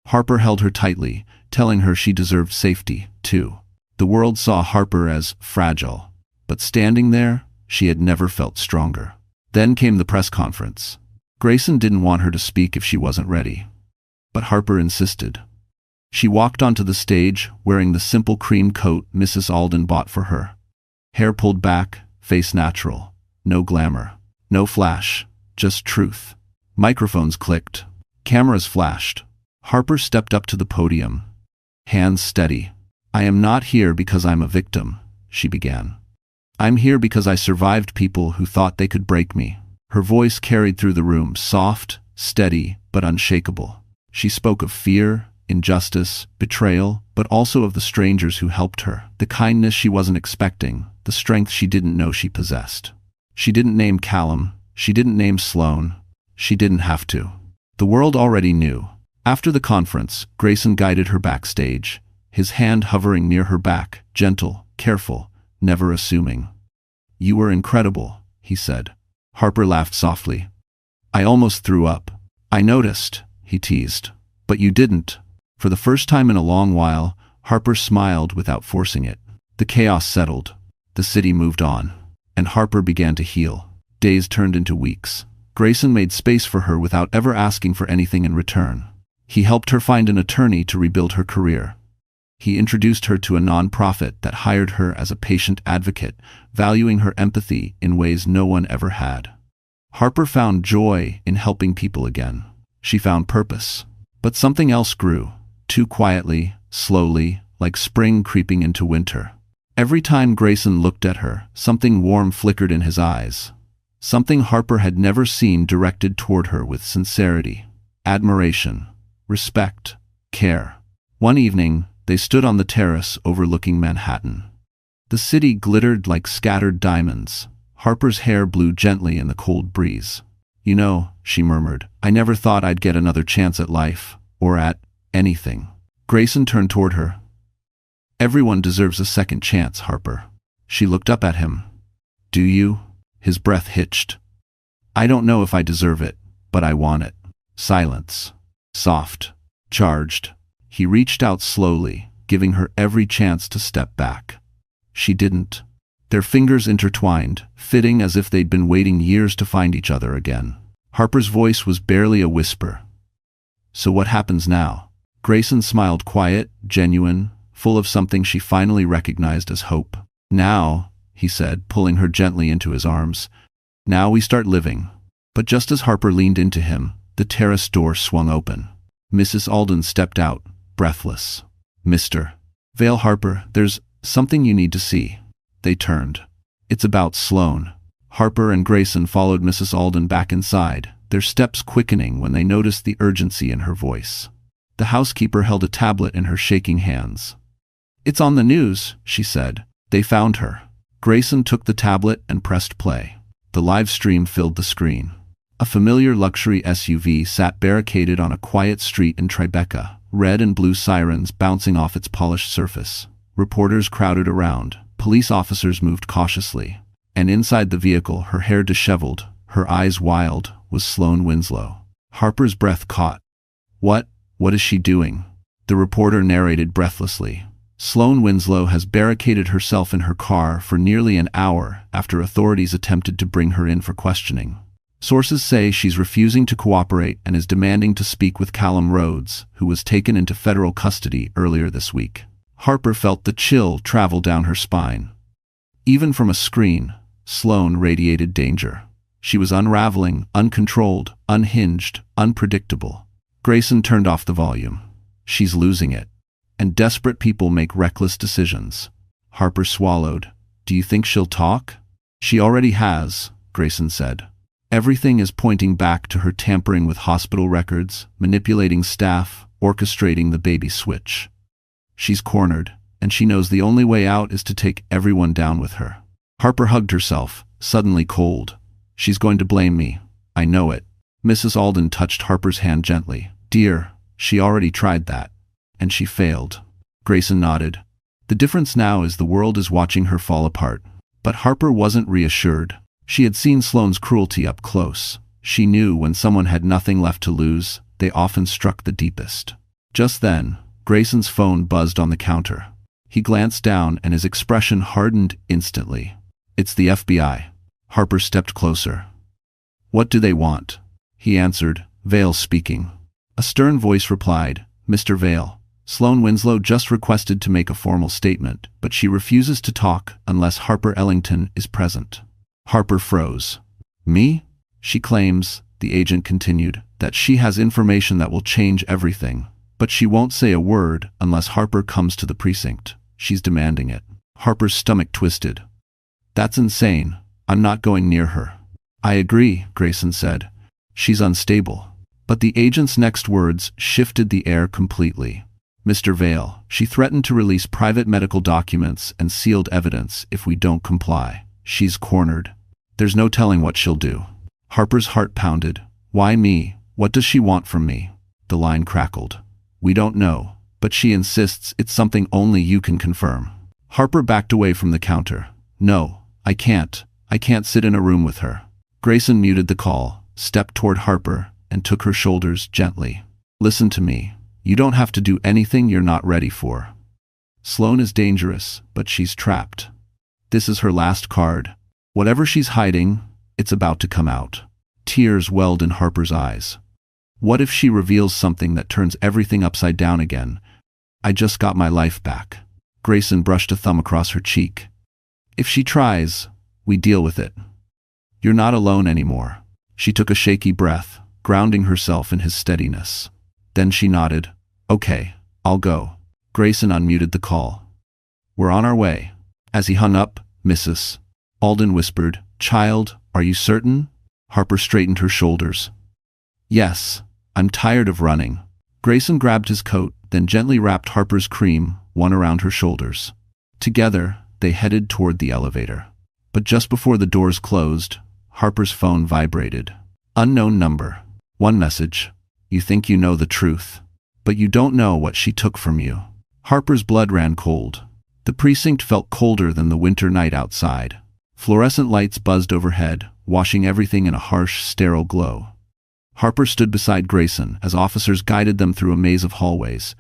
Harper held her tightly, telling her she deserved safety, too. The world saw Harper as fragile, but standing there, she had never felt stronger. Then came the press conference. Grayson didn't want her to speak if she wasn't ready. But Harper insisted. She walked onto the stage, wearing the simple cream coat Mrs. Alden bought for her. Hair pulled back, face natural. No glamour. No flash. Just truth. Microphones clicked. Cameras flashed. Harper stepped up to the podium. Hands steady. "I am not here because I'm a victim," she began. "I'm here because I survived people who thought they could break me." Her voice carried through the room, soft, steady, but unshakable. She spoke of fear, injustice, betrayal, but also of the strangers who helped her, the kindness she wasn't expecting, the strength she didn't know she possessed. She didn't name Callum. She didn't name Sloane. She didn't have to. The world already knew. After the conference, Grayson guided her backstage, his hand hovering near her back, gentle, careful, never assuming. "You were incredible," he said. Harper laughed softly. I almost threw up. I noticed, he teased. But you didn't. For the first time in a long while, Harper smiled without forcing it. The chaos settled. The city moved on. And Harper began to heal. Days turned into weeks. Grayson made space for her without ever asking for anything in return. He helped her find an attorney to rebuild her career. He introduced her to a nonprofit that hired her as a patient advocate, valuing her empathy in ways no one ever had. Harper found joy in helping people again. She found purpose. But something else grew, too quietly, slowly, like spring creeping into winter. Every time Grayson looked at her, something warm flickered in his eyes. Something Harper had never seen directed toward her with sincerity, admiration, respect, care. One evening, they stood on the terrace overlooking Manhattan. The city glittered like scattered diamonds. Harper's hair blew gently in the cold breeze. You know, she murmured, I never thought I'd get another chance at life, or at anything. Grayson turned toward her. Everyone deserves a second chance, Harper. She looked up at him. Do you? His breath hitched. I don't know if I deserve it, but I want it. Silence. Soft. Charged. He reached out slowly, giving her every chance to step back. She didn't. Their fingers intertwined, fitting as if they'd been waiting years to find each other again. Harper's voice was barely a whisper. So what happens now? Grayson smiled, quiet, genuine, full of something she finally recognized as hope. Now, he said, pulling her gently into his arms, now we start living. But just as Harper leaned into him, the terrace door swung open. Mrs. Alden stepped out, breathless. Mr. Vale Harper, there's something you need to see. They turned. It's about Sloane. Harper and Grayson followed Mrs. Alden back inside, their steps quickening when they noticed the urgency in her voice. The housekeeper held a tablet in her shaking hands. It's on the news, she said. They found her. Grayson took the tablet and pressed play. The live stream filled the screen. A familiar luxury SUV sat barricaded on a quiet street in Tribeca, red and blue sirens bouncing off its polished surface. Reporters crowded around. Police officers moved cautiously. And inside the vehicle, her hair disheveled, her eyes wild, was Sloane Winslow. Harper's breath caught. What is she doing? The reporter narrated breathlessly. Sloane Winslow has barricaded herself in her car for nearly an hour after authorities attempted to bring her in for questioning. Sources say she's refusing to cooperate and is demanding to speak with Callum Rhodes, who was taken into federal custody earlier this week. Harper felt the chill travel down her spine. Even from a screen, Sloane radiated danger. She was unraveling, uncontrolled, unhinged, unpredictable. Grayson turned off the volume. She's losing it. And desperate people make reckless decisions. Harper swallowed. Do you think she'll talk? She already has, Grayson said. Everything is pointing back to her tampering with hospital records, manipulating staff, orchestrating the baby switch. She's cornered, and she knows the only way out is to take everyone down with her. Harper hugged herself, suddenly cold. She's going to blame me. I know it. Mrs. Alden touched Harper's hand gently. Dear, she already tried that. And she failed. Grayson nodded. The difference now is the world is watching her fall apart. But Harper wasn't reassured. She had seen Sloane's cruelty up close. She knew when someone had nothing left to lose, they often struck the deepest. Just then, Grayson's phone buzzed on the counter. He glanced down and his expression hardened instantly. It's the FBI. Harper stepped closer. What do they want? He answered, Vale speaking. A stern voice replied, Mr. Vale, Sloane Winslow just requested to make a formal statement, but she refuses to talk unless Harper Ellington is present. Harper froze. Me? She claims, the agent continued, that she has information that will change everything. But she won't say a word unless Harper comes to the precinct. She's demanding it. Harper's stomach twisted. That's insane. I'm not going near her. I agree, Grayson said. She's unstable. But the agent's next words shifted the air completely. Mr. Vale, she threatened to release private medical documents and sealed evidence if we don't comply. She's cornered. There's no telling what she'll do. Harper's heart pounded. Why me? What does she want from me? The line crackled. We don't know, but she insists it's something only you can confirm. Harper backed away from the counter. No, I can't. I can't sit in a room with her. Grayson muted the call, stepped toward Harper, and took her shoulders gently. Listen to me. You don't have to do anything you're not ready for. Sloane is dangerous, but she's trapped. This is her last card. Whatever she's hiding, it's about to come out. Tears welled in Harper's eyes. What if she reveals something that turns everything upside down again? I just got my life back. Grayson brushed a thumb across her cheek. If she tries, we deal with it. You're not alone anymore. She took a shaky breath, grounding herself in his steadiness. Then she nodded. Okay, I'll go. Grayson unmuted the call. We're on our way. As he hung up, Mrs. Alden whispered, Child, are you certain? Harper straightened her shoulders. Yes, I'm tired of running. Grayson grabbed his coat, then gently wrapped Harper's cream, one around her shoulders. Together, they headed toward the elevator. But just before the doors closed, Harper's phone vibrated. Unknown number. One message. You think you know the truth, but you don't know what she took from you. Harper's blood ran cold. The precinct felt colder than the winter night outside. Fluorescent lights buzzed overhead, washing everything in a harsh, sterile glow. Harper stood beside Grayson as officers guided them through a maze of hallways,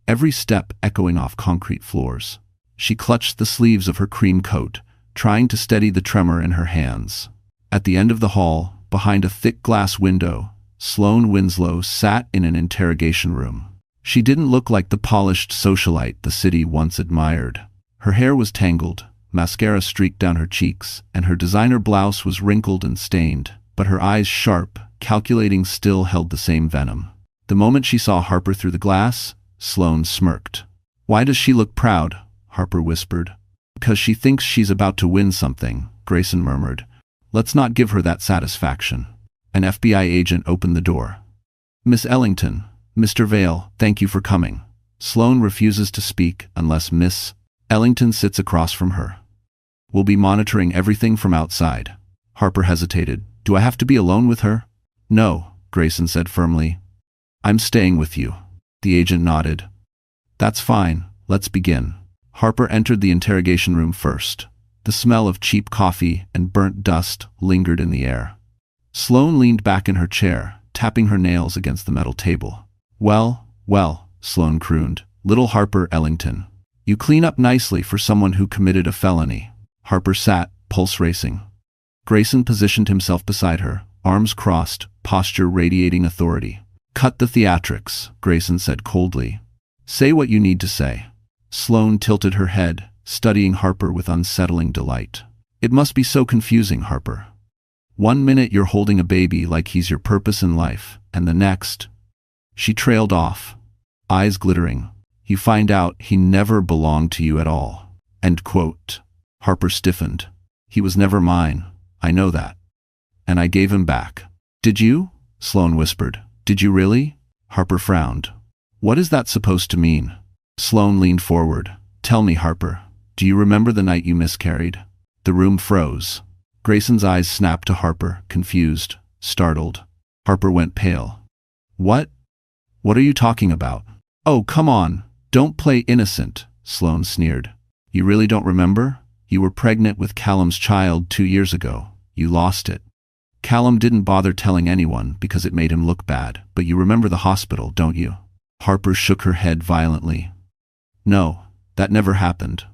every step echoing off concrete floors. She clutched the sleeves of her cream coat, trying to steady the tremor in her hands. At the end of the hall, behind a thick glass window, Sloane Winslow sat in an interrogation room. She didn't look like the polished socialite the city once admired. Her hair was tangled, mascara streaked down her cheeks, and her designer blouse was wrinkled and stained, but her eyes sharp, calculating, still held the same venom. The moment she saw Harper through the glass, Sloane smirked. Why does she look proud? Harper whispered. Because she thinks she's about to win something, Grayson murmured. Let's not give her that satisfaction. An FBI agent opened the door. Miss Ellington, Mr. Vale, thank you for coming. Sloane refuses to speak unless Miss Ellington sits across from her. We'll be monitoring everything from outside. Harper hesitated. Do I have to be alone with her? No, Grayson said firmly. I'm staying with you. The agent nodded. That's fine, let's begin. Harper entered the interrogation room first. The smell of cheap coffee and burnt dust lingered in the air. Sloane leaned back in her chair, tapping her nails against the metal table. Well, Sloane crooned. Little Harper Ellington. You clean up nicely for someone who committed a felony. Harper sat, pulse racing. Grayson positioned himself beside her, arms crossed, posture radiating authority. Cut the theatrics, Grayson said coldly. Say what you need to say. Sloane tilted her head, studying Harper with unsettling delight. It must be so confusing, Harper. 1 minute you're holding a baby like he's your purpose in life, and the next... She trailed off, eyes glittering. You find out he never belonged to you at all. End quote. Harper stiffened. He was never mine. I know that. And I gave him back. Did you? Sloane whispered. Did you really? Harper frowned. What is that supposed to mean? Sloane leaned forward. Tell me, Harper, do you remember the night you miscarried? The room froze. Grayson's eyes snapped to Harper, confused, startled. Harper went pale. What? What are you talking about? Oh, come on. Don't play innocent, Sloane sneered. You really don't remember? You were pregnant with Callum's child 2 years ago. You lost it. Callum didn't bother telling anyone because it made him look bad, but you remember the hospital, don't you? Harper shook her head violently. No, that never happened.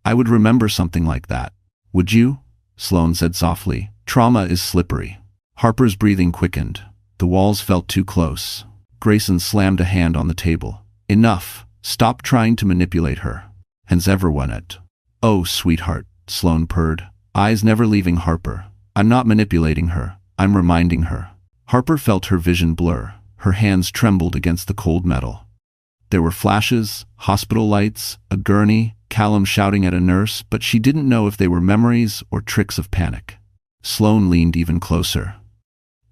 I would remember something like that. Would you? Sloane said softly. Trauma is slippery. Harper's breathing quickened. The walls felt too close. Grayson slammed a hand on the table. Enough. Stop trying to manipulate her. Has ever won it. Oh, sweetheart, Sloane purred, eyes never leaving Harper. I'm not manipulating her. I'm reminding her. Harper felt her vision blur. Her hands trembled against the cold metal. There were flashes, hospital lights, a gurney, Callum shouting at a nurse, but she didn't know if they were memories or tricks of panic. Sloane leaned even closer.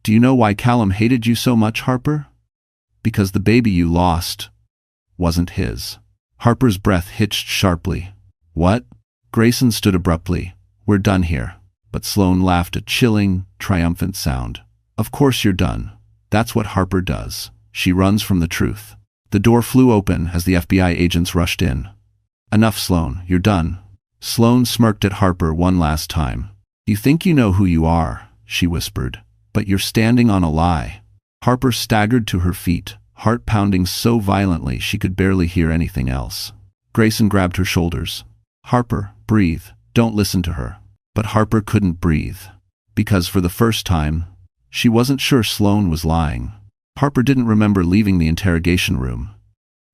Do you know why Callum hated you so much, Harper? Because the baby you lost wasn't his. Harper's breath hitched sharply. What? Grayson stood abruptly. We're done here. But Sloane laughed a chilling, triumphant sound. Of course you're done. That's what Harper does. She runs from the truth. The door flew open as the FBI agents rushed in. Enough, Sloane. You're done. Sloane smirked at Harper one last time. You think you know who you are, she whispered. But you're standing on a lie. Harper staggered to her feet, heart pounding so violently she could barely hear anything else. Grayson grabbed her shoulders. Harper, breathe. Don't listen to her. But Harper couldn't breathe. Because for the first time, she wasn't sure Sloane was lying. Harper didn't remember leaving the interrogation room.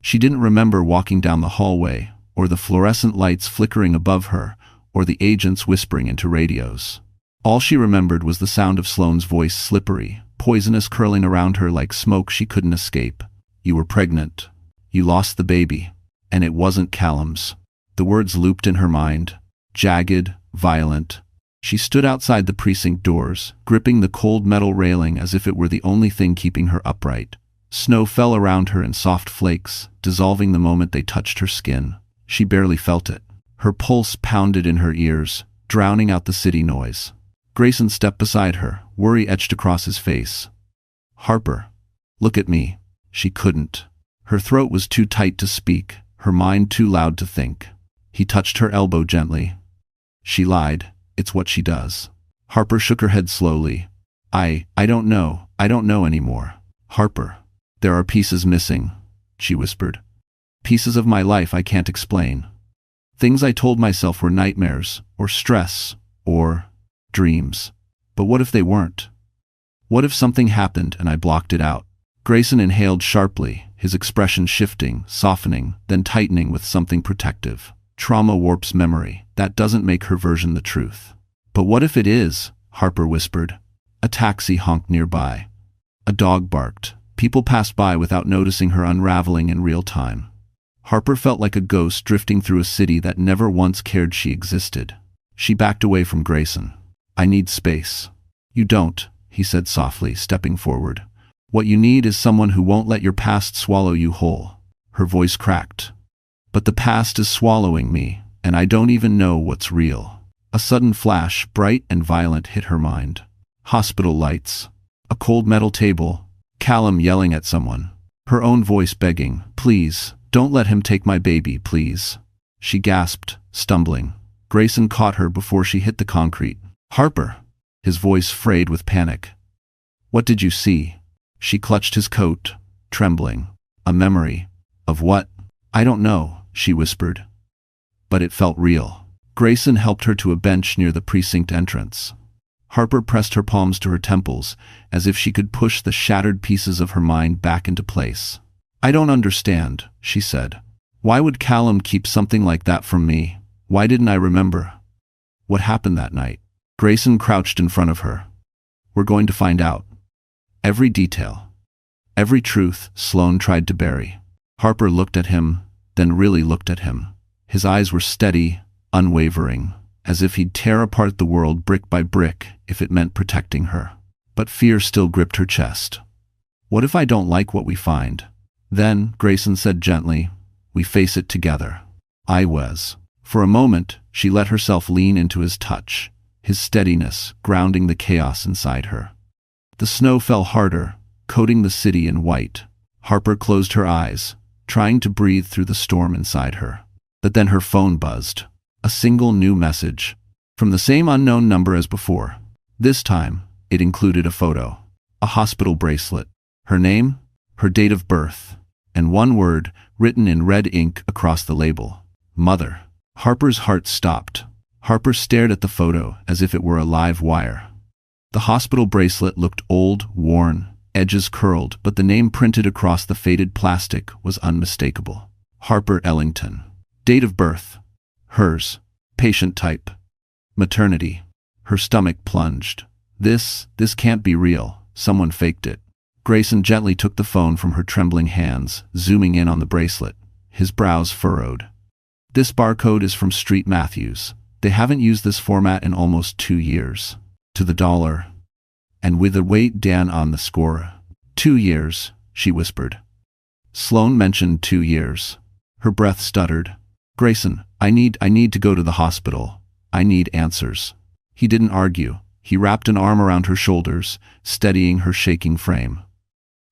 She didn't remember walking down the hallway, or the fluorescent lights flickering above her, or the agents whispering into radios. All she remembered was the sound of Sloane's voice, slippery, poisonous, curling around her like smoke she couldn't escape. You were pregnant. You lost the baby. And it wasn't Callum's. The words looped in her mind, jagged, violent. She stood outside the precinct doors, gripping the cold metal railing as if it were the only thing keeping her upright. Snow fell around her in soft flakes, dissolving the moment they touched her skin. She barely felt it. Her pulse pounded in her ears, drowning out the city noise. Grayson stepped beside her, worry etched across his face. Harper, look at me. She couldn't. Her throat was too tight to speak, her mind too loud to think. He touched her elbow gently. She lied. It's what she does. Harper shook her head slowly. I don't know. I don't know anymore. Harper, there are pieces missing, she whispered. Pieces of my life I can't explain. Things I told myself were nightmares, or stress, or dreams. But what if they weren't? What if something happened and I blocked it out? Grayson inhaled sharply, his expression shifting, softening, then tightening with something protective. Trauma warps memory. That doesn't make her version the truth. But what if it is? Harper whispered. A taxi honked nearby. A dog barked. People passed by without noticing her unraveling in real time. Harper felt like a ghost drifting through a city that never once cared she existed. She backed away from Grayson. I need space. You don't, he said softly, stepping forward. What you need is someone who won't let your past swallow you whole. Her voice cracked. But the past is swallowing me, and I don't even know what's real. A sudden flash, bright and violent, hit her mind. Hospital lights. A cold metal table. Callum yelling at someone. Her own voice begging, please, don't let him take my baby, please. She gasped, stumbling. Grayson caught her before she hit the concrete. Harper! His voice frayed with panic. What did you see? She clutched his coat, trembling. A memory. Of what? I don't know, she whispered. But it felt real. Grayson helped her to a bench near the precinct entrance. Harper pressed her palms to her temples, as if she could push the shattered pieces of her mind back into place. I don't understand, she said. Why would Callum keep something like that from me? Why didn't I remember? What happened that night? Grayson crouched in front of her. We're going to find out. Every detail. Every truth Sloane tried to bury. Harper looked at him, then really looked at him. His eyes were steady, unwavering, as if he'd tear apart the world brick by brick if it meant protecting her. But fear still gripped her chest. What if I don't like what we find? Then, Grayson said gently, we face it together. I was. For a moment, she let herself lean into his touch, his steadiness grounding the chaos inside her. The snow fell harder, coating the city in white. Harper closed her eyes, trying to breathe through the storm inside her. But then her phone buzzed. A single new message. From the same unknown number as before. This time, it included a photo. A hospital bracelet. Her name, her date of birth, and one word written in red ink across the label. Mother. Harper's heart stopped. Harper stared at the photo as if it were a live wire. The hospital bracelet looked old, worn, edges curled, but the name printed across the faded plastic was unmistakable. Harper Ellington. Date of birth. Hers. Patient type. Maternity. Her stomach plunged. This can't be real. Someone faked it. Grayson gently took the phone from her trembling hands, zooming in on the bracelet. His brows furrowed. This barcode is from Street Matthews. They haven't used this format in almost 2 years. To the dollar. And with a weight down on the score. 2 years, she whispered. Sloane mentioned 2 years. Her breath stuttered. Grayson, I need to go to the hospital. I need answers. He didn't argue. He wrapped an arm around her shoulders, steadying her shaking frame.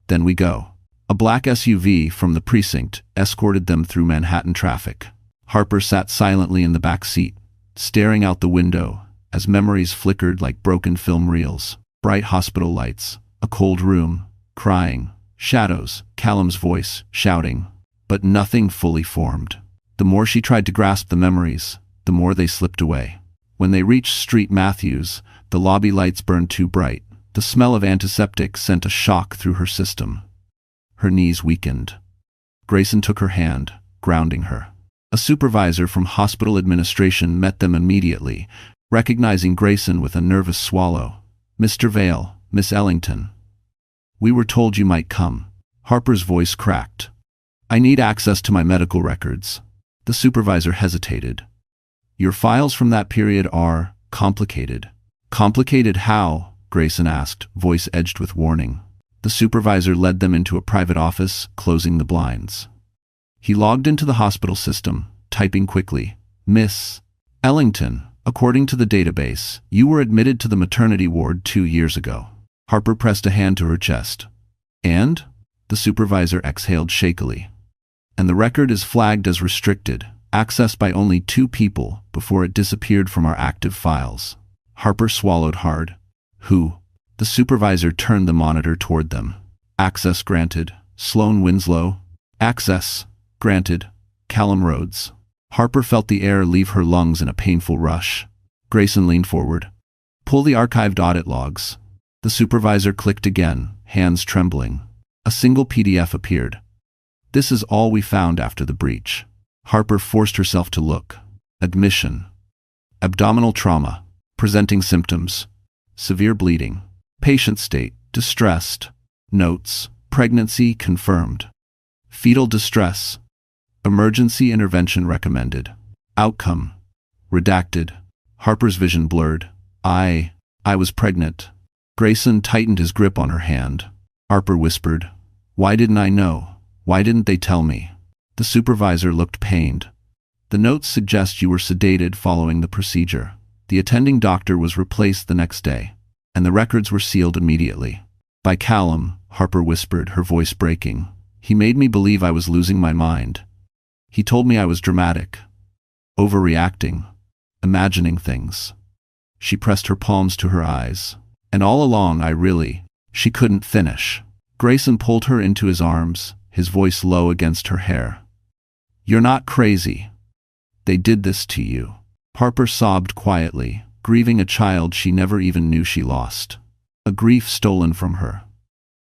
Then we go. A black SUV from the precinct escorted them through Manhattan traffic. Harper sat silently in the back seat, staring out the window, as memories flickered like broken film reels. Bright hospital lights, a cold room, crying, shadows, Callum's voice, shouting. But nothing fully formed. The more she tried to grasp the memories, the more they slipped away. When they reached Street Matthews, the lobby lights burned too bright. The smell of antiseptic sent a shock through her system. Her knees weakened. Grayson took her hand, grounding her. A supervisor from hospital administration met them immediately, recognizing Grayson with a nervous swallow. "Mr. Vale, Miss Ellington. We were told you might come." Harper's voice cracked. "I need access to my medical records." The supervisor hesitated. "Your files from that period are complicated." "Complicated how?" Grayson asked, voice edged with warning. The supervisor led them into a private office, closing the blinds. He logged into the hospital system, typing quickly. "Miss Ellington, according to the database, you were admitted to the maternity ward 2 years ago." Harper pressed a hand to her chest. "And?" The supervisor exhaled shakily. "And the record is flagged as restricted, accessed by only 2 people before it disappeared from our active files." Harper swallowed hard. "Who?" The supervisor turned the monitor toward them. "Access granted. Sloan Winslow." "Access granted. Callum Rhodes." Harper felt the air leave her lungs in a painful rush. Grayson leaned forward. "Pull the archived audit logs." The supervisor clicked again, hands trembling. A single PDF appeared. "This is all we found after the breach." Harper forced herself to look. Admission. Abdominal trauma. Presenting symptoms. Severe bleeding. Patient state, distressed. Notes, pregnancy confirmed. Fetal distress. Emergency intervention recommended. Outcome, redacted. Harper's vision blurred. I was pregnant." Grayson tightened his grip on her hand. Harper whispered, "Why didn't I know? Why didn't they tell me?" The supervisor looked pained. "The notes suggest you were sedated following the procedure. The attending doctor was replaced the next day, and the records were sealed immediately." "By Callum," Harper whispered, her voice breaking. "He made me believe I was losing my mind. He told me I was dramatic, overreacting, imagining things." She pressed her palms to her eyes. "And all along She couldn't finish. Grayson pulled her into his arms, his voice low against her hair. "You're not crazy. They did this to you." Harper sobbed quietly, grieving a child she never even knew she lost. A grief stolen from her.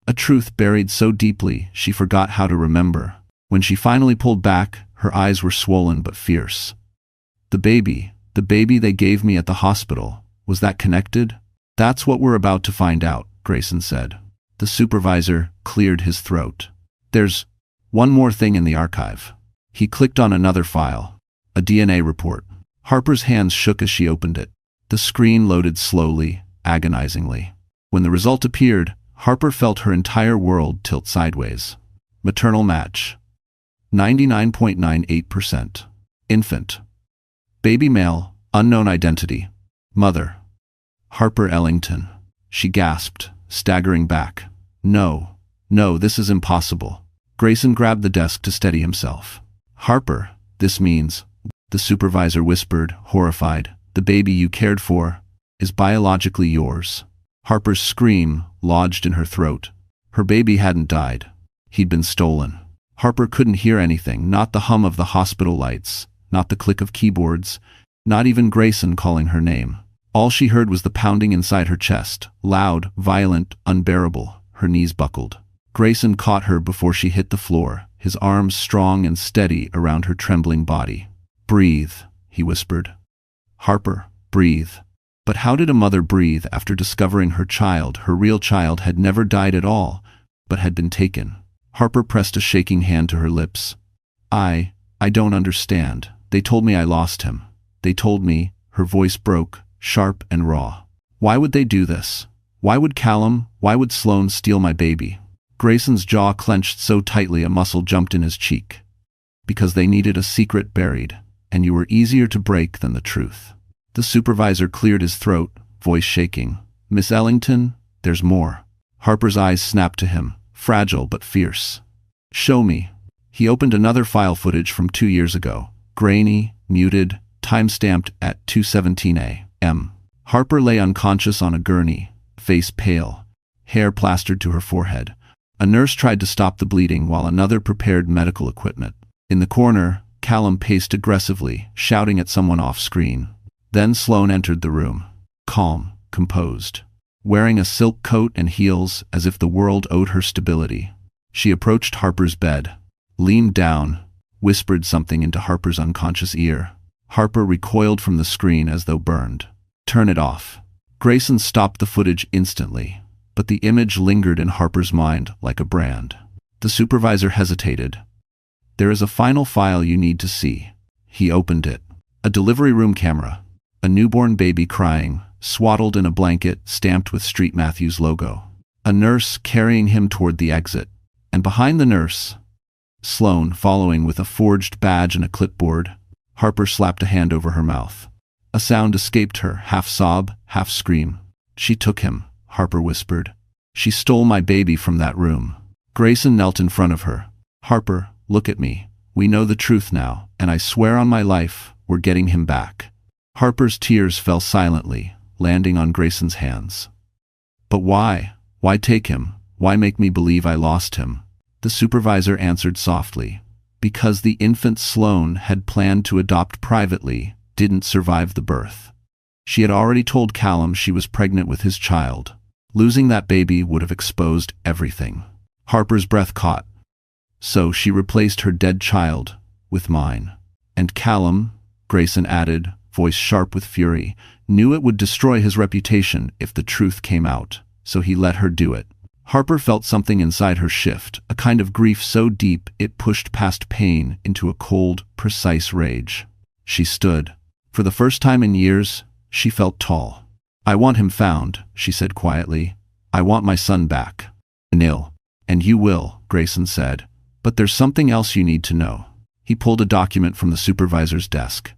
A truth buried so deeply she forgot how to remember. When she finally pulled back, her eyes were swollen but fierce. The baby they gave me at the hospital, was that connected?" "That's what we're about to find out," Grayson said. The supervisor cleared his throat. "There's one more thing in the archive." He clicked on another file. A DNA report. Harper's hands shook as she opened it. The screen loaded slowly, agonizingly. When the result appeared, Harper felt her entire world tilt sideways. Maternal match. 99.98%. Infant. Baby male, unknown identity. Mother. Harper Ellington. She gasped, staggering back. No, this is impossible." Grayson grabbed the desk to steady himself. "Harper, this means," the supervisor whispered, horrified, "the baby you cared for is biologically yours." Harper's scream lodged in her throat. Her baby hadn't died. He'd been stolen. Harper couldn't hear anything, not the hum of the hospital lights, not the click of keyboards, not even Grayson calling her name. All she heard was the pounding inside her chest, loud, violent, unbearable. Her knees buckled. Grayson caught her before she hit the floor, his arms strong and steady around her trembling body. "Breathe," he whispered. "Harper, breathe." But how did a mother breathe after discovering her child, her real child, had never died at all, but had been taken? Harper pressed a shaking hand to her lips. I don't understand. They told me I lost him. They told me," her voice broke, sharp and raw. "Why would they do this? Why would Sloan steal my baby?" Grayson's jaw clenched so tightly a muscle jumped in his cheek. "Because they needed a secret buried, and you were easier to break than the truth." The supervisor cleared his throat, voice shaking. "Miss Ellington, there's more." Harper's eyes snapped to him, fragile but fierce. "Show me." He opened another file footage from 2 years ago, grainy, muted, time-stamped at 2:17 a.m. Harper lay unconscious on a gurney, face pale, hair plastered to her forehead. A nurse tried to stop the bleeding while another prepared medical equipment. In the corner, Callum paced aggressively, shouting at someone off-screen. Then Sloane entered the room, calm, composed, wearing a silk coat and heels as if the world owed her stability. She approached Harper's bed, leaned down, whispered something into Harper's unconscious ear. Harper recoiled from the screen as though burned. "Turn it off." Grayson stopped the footage instantly, but the image lingered in Harper's mind like a brand. The supervisor hesitated. "There is a final file you need to see." He opened it. A delivery room camera. A newborn baby crying, swaddled in a blanket stamped with Street Matthews logo. A nurse carrying him toward the exit. And behind the nurse, Sloane following with a forged badge and a clipboard. Harper slapped a hand over her mouth. A sound escaped her, half sob, half scream. "She took him," Harper whispered. "She stole my baby from that room." Grayson knelt in front of her. "Harper, look at me. We know the truth now, and I swear on my life, we're getting him back." Harper's tears fell silently, landing on Grayson's hands. "But why? Why take him? Why make me believe I lost him?" The supervisor answered softly. "Because the infant Sloane had planned to adopt privately didn't survive the birth. She had already told Callum she was pregnant with his child. Losing that baby would have exposed everything." Harper's breath caught. "So she replaced her dead child with mine. And Callum," Grayson added, voice sharp with fury, "knew it would destroy his reputation if the truth came out, so he let her do it." Harper felt something inside her shift, a kind of grief so deep it pushed past pain into a cold, precise rage. She stood. For the first time in years, she felt tall. "I want him found," she said quietly. "I want my son back." "Nil. And you will," Grayson said. "But there's something else you need to know." He pulled a document from the supervisor's desk.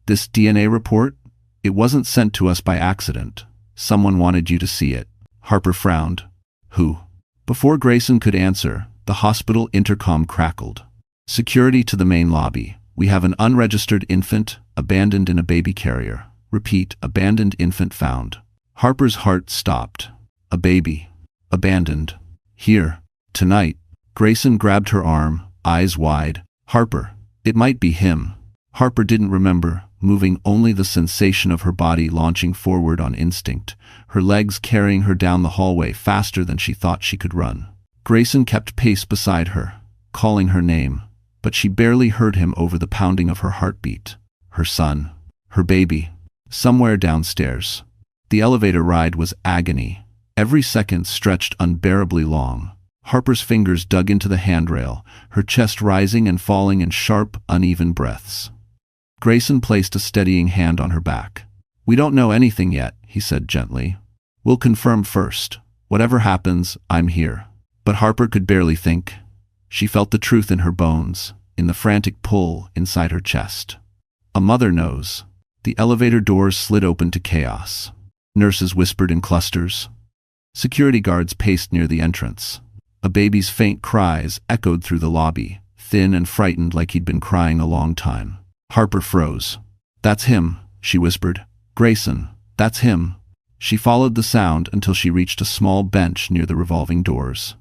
"This DNA report? It wasn't sent to us by accident. Someone wanted you to see it." Harper frowned. "Who?" Before Grayson could answer, the hospital intercom crackled. "Security to the main lobby. We have an unregistered infant, abandoned in a baby carrier. Repeat, abandoned infant found." Harper's heart stopped. A baby. Abandoned. Here. Tonight. Grayson grabbed her arm, eyes wide. "Harper. It might be him." Harper didn't remember, moving only the sensation of her body launching forward on instinct, her legs carrying her down the hallway faster than she thought she could run. Grayson kept pace beside her, calling her name, but she barely heard him over the pounding of her heartbeat. Her son. Her baby. Somewhere downstairs. The elevator ride was agony. Every second stretched unbearably long. Harper's fingers dug into the handrail, her chest rising and falling in sharp, uneven breaths. Grayson placed a steadying hand on her back. "We don't know anything yet," he said gently. "We'll confirm first. Whatever happens, I'm here." But Harper could barely think. She felt the truth in her bones, in the frantic pull inside her chest. A mother knows. The elevator doors slid open to chaos. Nurses whispered in clusters. Security guards paced near the entrance. A baby's faint cries echoed through the lobby, thin and frightened like he'd been crying a long time. Harper froze. "That's him," she whispered. "Grayson, that's him." She followed the sound until she reached a small bench near the revolving doors.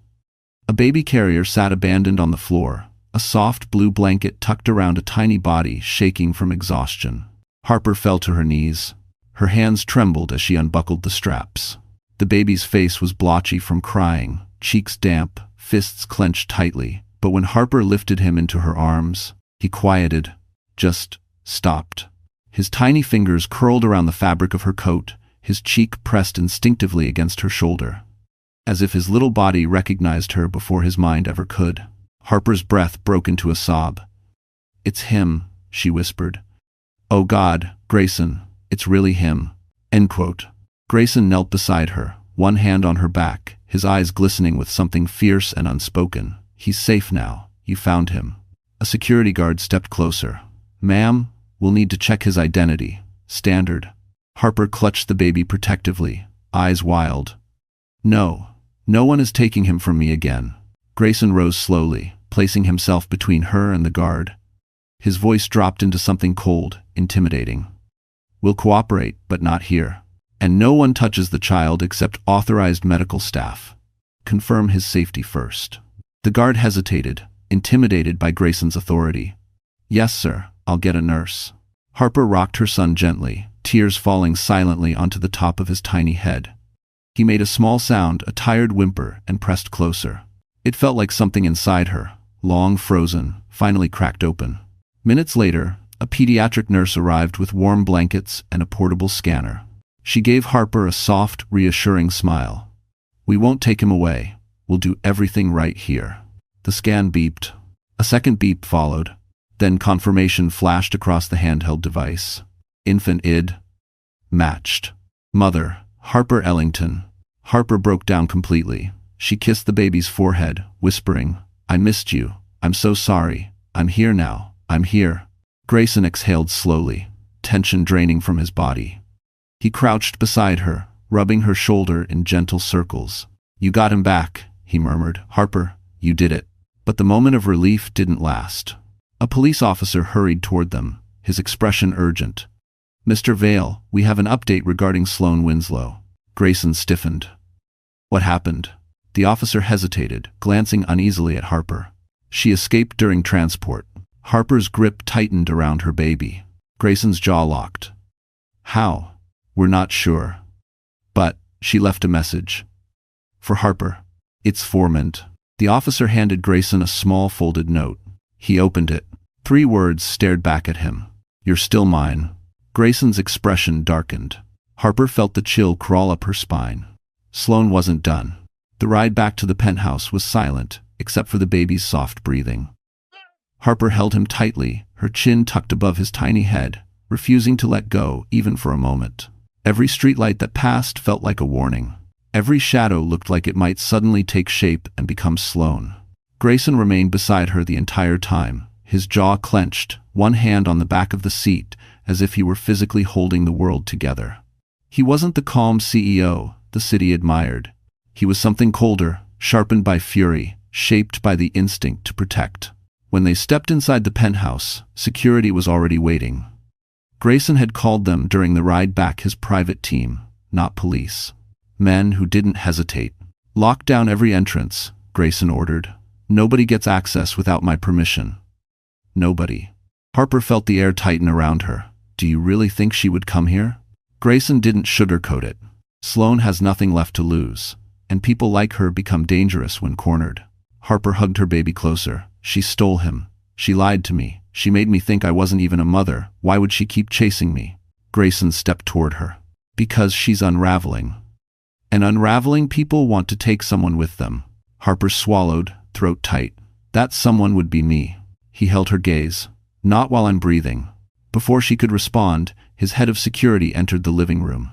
A baby carrier sat abandoned on the floor, a soft blue blanket tucked around a tiny body shaking from exhaustion. Harper fell to her knees. Her hands trembled as she unbuckled the straps. The baby's face was blotchy from crying, cheeks damp, fists clenched tightly, but when Harper lifted him into her arms, he quieted, just stopped. His tiny fingers curled around the fabric of her coat, his cheek pressed instinctively against her shoulder, as if his little body recognized her before his mind ever could. Harper's breath broke into a sob. "It's him," she whispered. "Oh God, Grayson, it's really him." End quote. Grayson knelt beside her, one hand on her back, his eyes glistening with something fierce and unspoken. "He's safe now. You found him." A security guard stepped closer. "Ma'am, we'll need to check his identity. Standard." Harper clutched the baby protectively, eyes wild. "No, no one is taking him from me again." Grayson rose slowly, placing himself between her and the guard. His voice dropped into something cold, intimidating. "We'll cooperate, but not here." And no one touches the child except authorized medical staff. Confirm his safety first. The guard hesitated, intimidated by Grayson's authority. Yes, sir, I'll get a nurse. Harper rocked her son gently, tears falling silently onto the top of his tiny head. He made a small sound, a tired whimper, and pressed closer. It felt like something inside her, long frozen, finally cracked open. Minutes later, a pediatric nurse arrived with warm blankets and a portable scanner. She gave Harper a soft, reassuring smile. We won't take him away. We'll do everything right here. The scan beeped. A second beep followed. Then confirmation flashed across the handheld device. Infant id. Matched. Mother, Harper Ellington. Harper broke down completely. She kissed the baby's forehead, whispering, I missed you. I'm so sorry. I'm here now. I'm here. Grayson exhaled slowly, tension draining from his body. He crouched beside her, rubbing her shoulder in gentle circles. You got him back, he murmured. Harper, you did it. But the moment of relief didn't last. A police officer hurried toward them, his expression urgent. Mr. Vale, we have an update regarding Sloane Winslow. Grayson stiffened. What happened? The officer hesitated, glancing uneasily at Harper. She escaped during transport. Harper's grip tightened around her baby. Grayson's jaw locked. How? We're not sure. But, she left a message. For Harper. It's Formant. The officer handed Grayson a small folded note. He opened it. 3 words stared back at him. You're still mine. Grayson's expression darkened. Harper felt the chill crawl up her spine. Sloane wasn't done. The ride back to the penthouse was silent, except for the baby's soft breathing. Harper held him tightly, her chin tucked above his tiny head, refusing to let go even for a moment. Every streetlight that passed felt like a warning. Every shadow looked like it might suddenly take shape and become Sloane. Grayson remained beside her the entire time, his jaw clenched, one hand on the back of the seat, as if he were physically holding the world together. He wasn't the calm CEO the city admired. He was something colder, sharpened by fury, shaped by the instinct to protect. When they stepped inside the penthouse, security was already waiting. Grayson had called them during the ride back his private team, not police. Men who didn't hesitate. Lock down every entrance, Grayson ordered. Nobody gets access without my permission. Nobody. Harper felt the air tighten around her. Do you really think she would come here? Grayson didn't sugarcoat it. Sloane has nothing left to lose, and people like her become dangerous when cornered. Harper hugged her baby closer. She stole him. She lied to me. She made me think I wasn't even a mother. Why would she keep chasing me? Grayson stepped toward her. Because she's unraveling. And unraveling people want to take someone with them. Harper swallowed, throat tight. That someone would be me. He held her gaze. Not while I'm breathing. Before she could respond, his head of security entered the living room.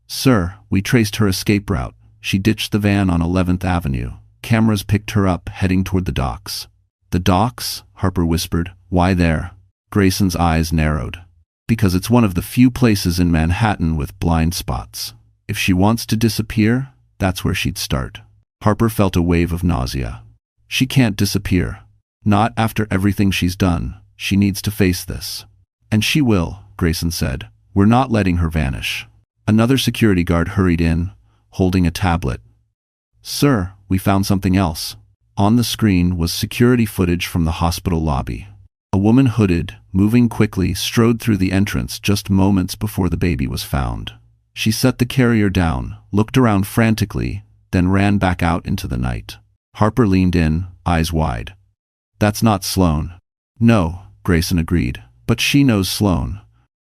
Sir, we traced her escape route. She ditched the van on 11th Avenue. Cameras picked her up, heading toward the docks. The docks? Harper whispered. Why there? Grayson's eyes narrowed. Because it's one of the few places in Manhattan with blind spots. If she wants to disappear, that's where she'd start. Harper felt a wave of nausea. She can't disappear. Not after everything she's done. She needs to face this. And she will, Grayson said. We're not letting her vanish. Another security guard hurried in, holding a tablet. Sir, we found something else. On the screen was security footage from the hospital lobby. A woman hooded, moving quickly, strode through the entrance just moments before the baby was found. She set the carrier down, looked around frantically, then ran back out into the night. Harper leaned in, eyes wide. That's not Sloane. No, Grayson agreed. But she knows Sloane.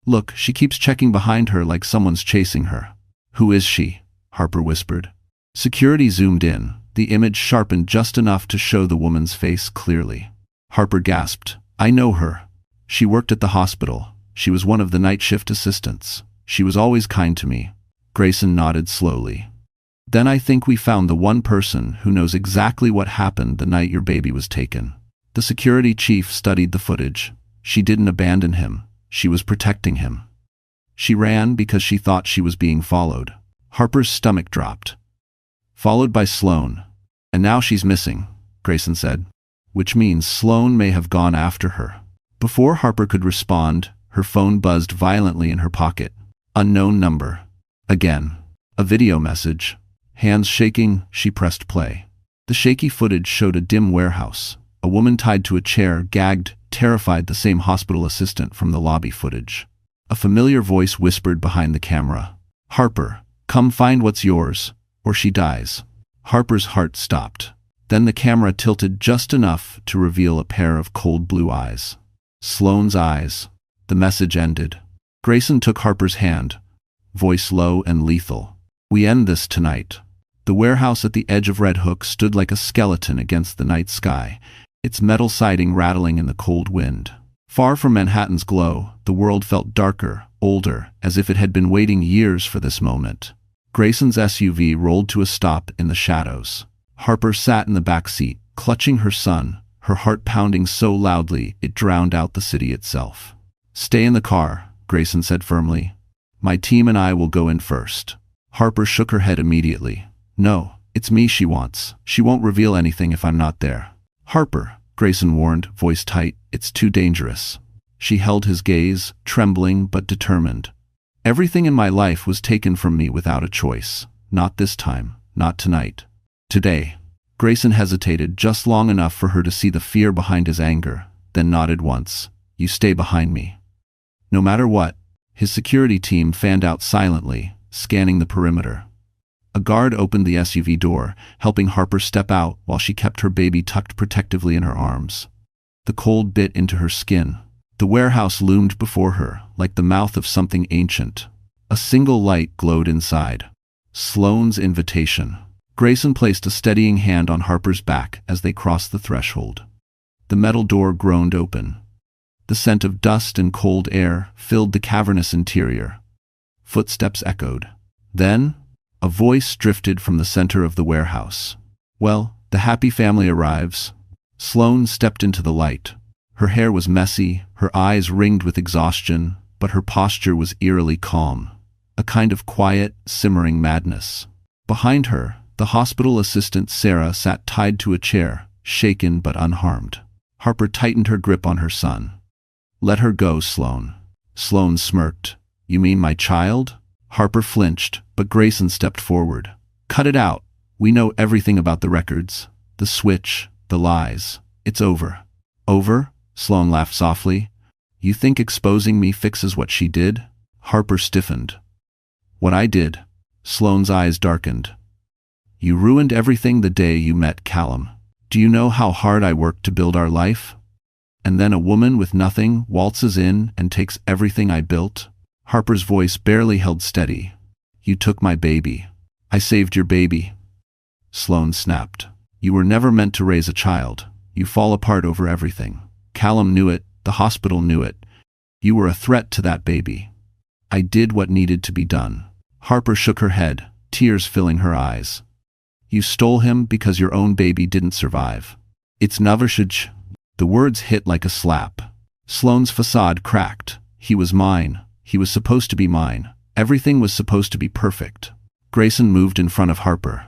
Look, she keeps checking behind her like someone's chasing her. Who is she? Harper whispered. Security zoomed in. The image sharpened just enough to show the woman's face clearly. Harper gasped. I know her. She worked at the hospital. She was one of the night shift assistants. She was always kind to me. Grayson nodded slowly. Then I think we found the one person who knows exactly what happened the night your baby was taken. The security chief studied the footage. She didn't abandon him. She was protecting him. She ran because she thought she was being followed. Harper's stomach dropped. Followed by Sloane. And now she's missing, Grayson said. Which means Sloane may have gone after her. Before Harper could respond, her phone buzzed violently in her pocket. Unknown number. Again. A video message. Hands shaking, she pressed play. The shaky footage showed a dim warehouse. A woman tied to a chair, gagged, terrified, the same hospital assistant from the lobby footage. A familiar voice whispered behind the camera. "Harper, come find what's yours, or she dies." Harper's heart stopped. Then the camera tilted just enough to reveal a pair of cold blue eyes. Sloane's eyes. The message ended. Grayson took Harper's hand, voice low and lethal. "We end this tonight." The warehouse at the edge of Red Hook stood like a skeleton against the night sky, its metal siding rattling in the cold wind. Far from Manhattan's glow, the world felt darker, older, as if it had been waiting years for this moment. Grayson's SUV rolled to a stop in the shadows. Harper sat in the back seat, clutching her son, her heart pounding so loudly it drowned out the city itself. "Stay in the car," Grayson said firmly. "My team and I will go in first." Harper shook her head immediately. "No, it's me she wants. She won't reveal anything if I'm not there." "Harper," Grayson warned, voice tight, "it's too dangerous." She held his gaze, trembling but determined. "Everything in my life was taken from me without a choice. Not this time, not tonight. Today." Grayson hesitated just long enough for her to see the fear behind his anger, then nodded once. "You stay behind me." No matter what, his security team fanned out silently, scanning the perimeter. A guard opened the SUV door, helping Harper step out while she kept her baby tucked protectively in her arms. The cold bit into her skin. The warehouse loomed before her, like the mouth of something ancient. A single light glowed inside. Sloane's invitation. Grayson placed a steadying hand on Harper's back as they crossed the threshold. The metal door groaned open. The scent of dust and cold air filled the cavernous interior. Footsteps echoed. Then, a voice drifted from the center of the warehouse. "Well, the happy family arrives." Sloane stepped into the light. Her hair was messy, her eyes ringed with exhaustion, but her posture was eerily calm. A kind of quiet, simmering madness. Behind her, the hospital assistant Sarah sat tied to a chair, shaken but unharmed. Harper tightened her grip on her son. "Let her go, Sloane." Sloane smirked. "You mean my child?" Harper flinched, but Grayson stepped forward. "Cut it out. We know everything about the records. The switch, the lies. It's over." "Over?" Sloane laughed softly. "You think exposing me fixes what she did?" Harper stiffened. "What I did?" Sloane's eyes darkened. "You ruined everything the day you met Callum. Do you know how hard I worked to build our life? And then a woman with nothing waltzes in and takes everything I built?" Harper's voice barely held steady. "You took my baby. I saved your baby." Sloane snapped. "You were never meant to raise a child. You fall apart over everything. Callum knew it, the hospital knew it. You were a threat to that baby. I did what needed to be done." Harper shook her head, tears filling her eyes. "You stole him because your own baby didn't survive. It's never should." The words hit like a slap. Sloane's facade cracked. He was mine. He was supposed to be mine. Everything was supposed to be perfect. Grayson moved in front of Harper.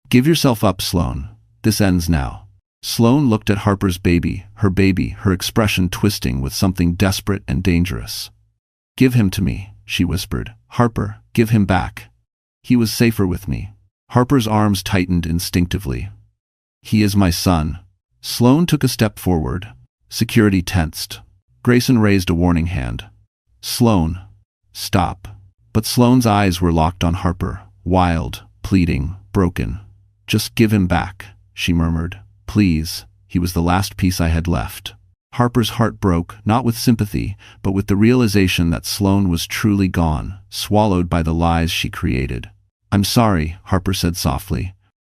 "Give yourself up, Sloane. This ends now." Sloane looked at Harper's baby, her expression twisting with something desperate and dangerous. "Give him to me," she whispered. "Harper, give him back. He was safer with me." Harper's arms tightened instinctively. "He is my son." Sloane took a step forward. Security tensed. Grayson raised a warning hand. "Sloane, stop." But Sloane's eyes were locked on Harper, wild, pleading, broken. "Just give him back," she murmured. "Please, he was the last piece I had left." Harper's heart broke, not with sympathy, but with the realization that Sloane was truly gone, swallowed by the lies she created. "I'm sorry," Harper said softly,